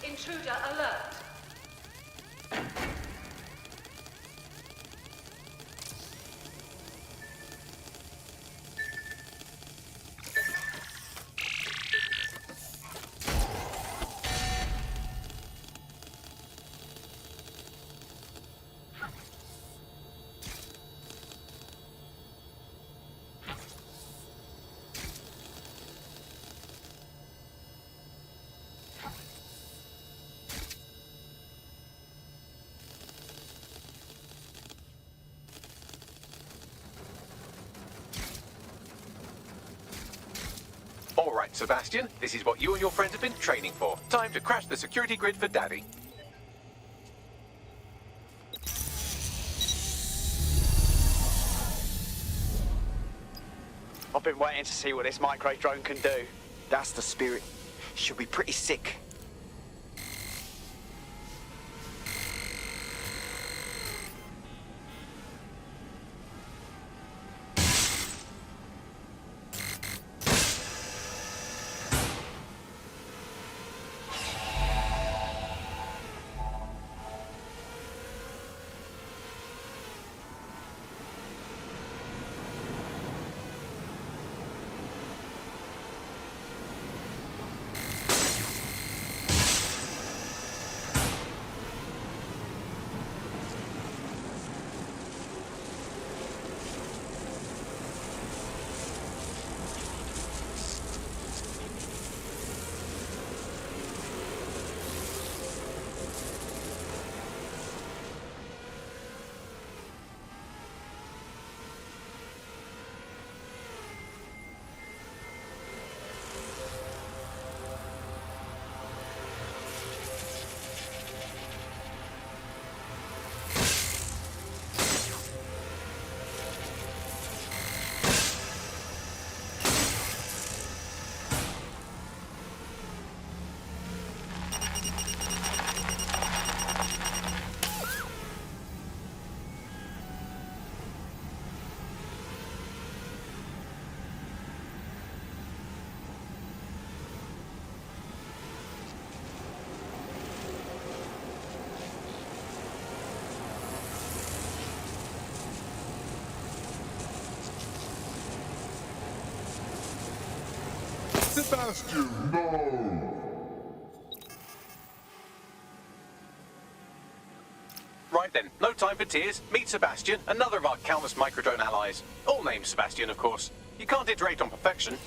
Intruder alert. All right, Sebastian, this is what you and your friends have been training for. Time to crash the security grid for Daddy. I've been waiting to see what this micro drone can do. That's the spirit. She'll be pretty sick. Sebastian, no! Right then, no time for tears. Meet Sebastian, another of our countless microdrone allies. All named Sebastian, of course. You can't iterate on perfection.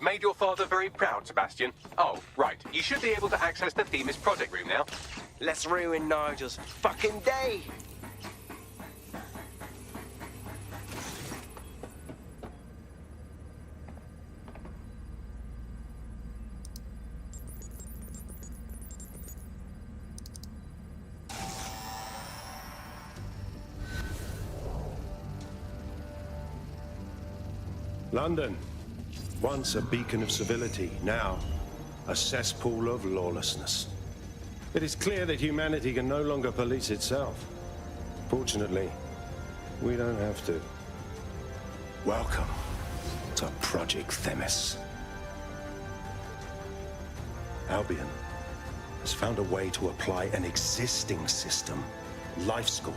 You've made your father very proud, Sebastian. Oh, right. You should be able to access the Themis project room now. Let's ruin Nigel's fucking day. London, once a beacon of civility, now a cesspool of lawlessness. It is clear that humanity can no longer police itself. Fortunately, we don't have to. Welcome to Project Themis. Albion has found a way to apply an existing system, LifeScore,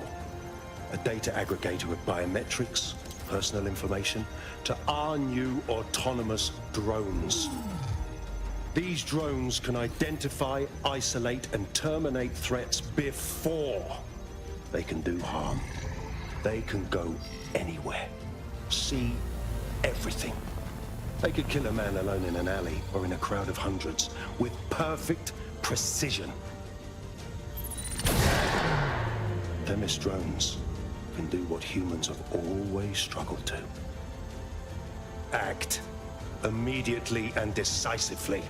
a data aggregator of biometrics, personal information, to our new autonomous drones. These drones can identify, isolate, and terminate threats before they can do harm. They can go anywhere, see everything. They could kill a man alone in an alley or in a crowd of hundreds with perfect precision. Themis drones can do what humans have always struggled to. Act immediately and decisively.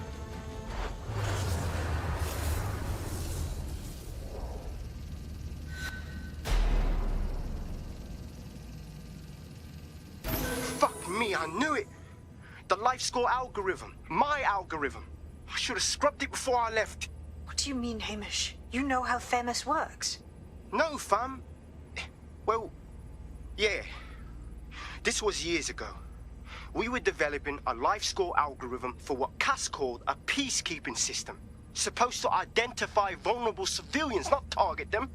Fuck me, I knew it. The LifeScore algorithm. My algorithm. I should have scrubbed it before I left. What do you mean, Hamish? You know how Themis works. No, fam. Well, yeah. This was years ago. We were developing a LifeScore algorithm for what Cass called a peacekeeping system. Supposed to identify vulnerable civilians, not target them.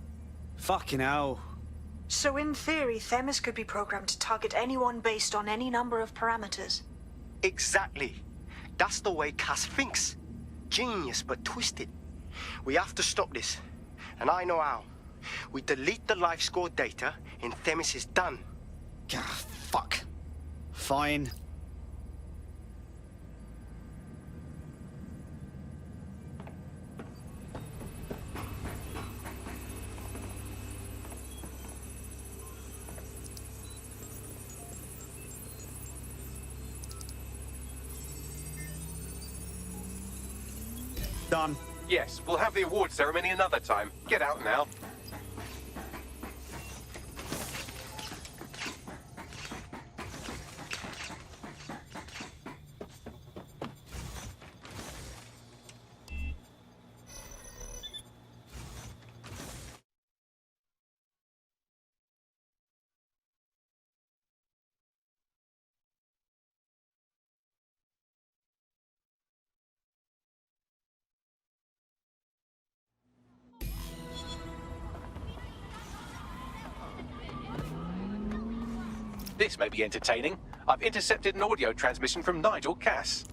Fucking hell. So in theory, Themis could be programmed to target anyone based on any number of parameters. Exactly. That's the way Cass thinks. Genius, but twisted. We have to stop this. And I know how. We delete the LifeScore data, and Themis is done. Ah, fuck. Fine. Done. Yes, we'll have the award ceremony another time. Get out now. This may be entertaining. I've intercepted an audio transmission from Nigel Cass.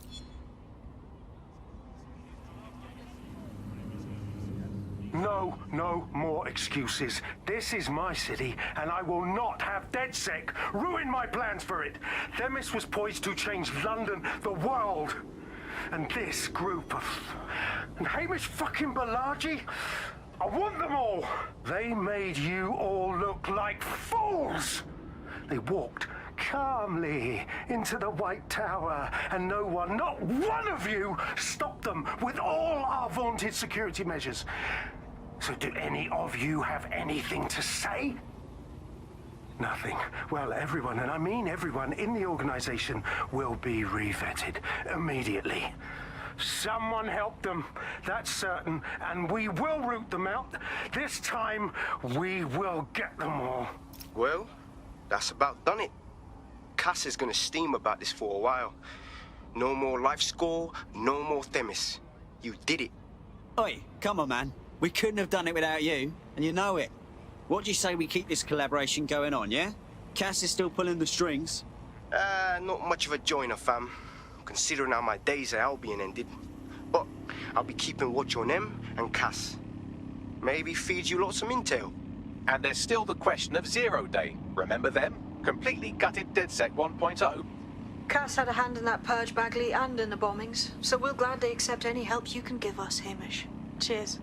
No more excuses. This is my city, and I will not have DedSec ruin my plans for it. Themis was poised to change London, the world. And this group of... And Hamish fucking Balaji? I want them all! They made you all look like fools! They walked calmly into the White Tower, and no one, not one of you, stopped them with all our vaunted security measures. So do any of you have anything to say? Nothing. Well, everyone, and I mean everyone in the organization, will be re-vetted immediately. Someone help them, that's certain, and we will root them out. This time, we will get them all. Well, that's about done it. Cass is gonna steam about this for a while. No more LifeScore, no more Themis. You did it. Oi, come on, man. We couldn't have done it without you, and you know it. What do you say we keep this collaboration going on, yeah? Cass is still pulling the strings. Not much of a joiner, fam. Considering how my days at Albion ended. But I'll be keeping watch on them and Cass. Maybe feed you lots of intel. And there's still the question of Zero Day. Remember them? Completely gutted DedSec 1.0. Cass had a hand in that purge, Bagley, and in the bombings, so we'll gladly accept any help you can give us, Hamish. Cheers.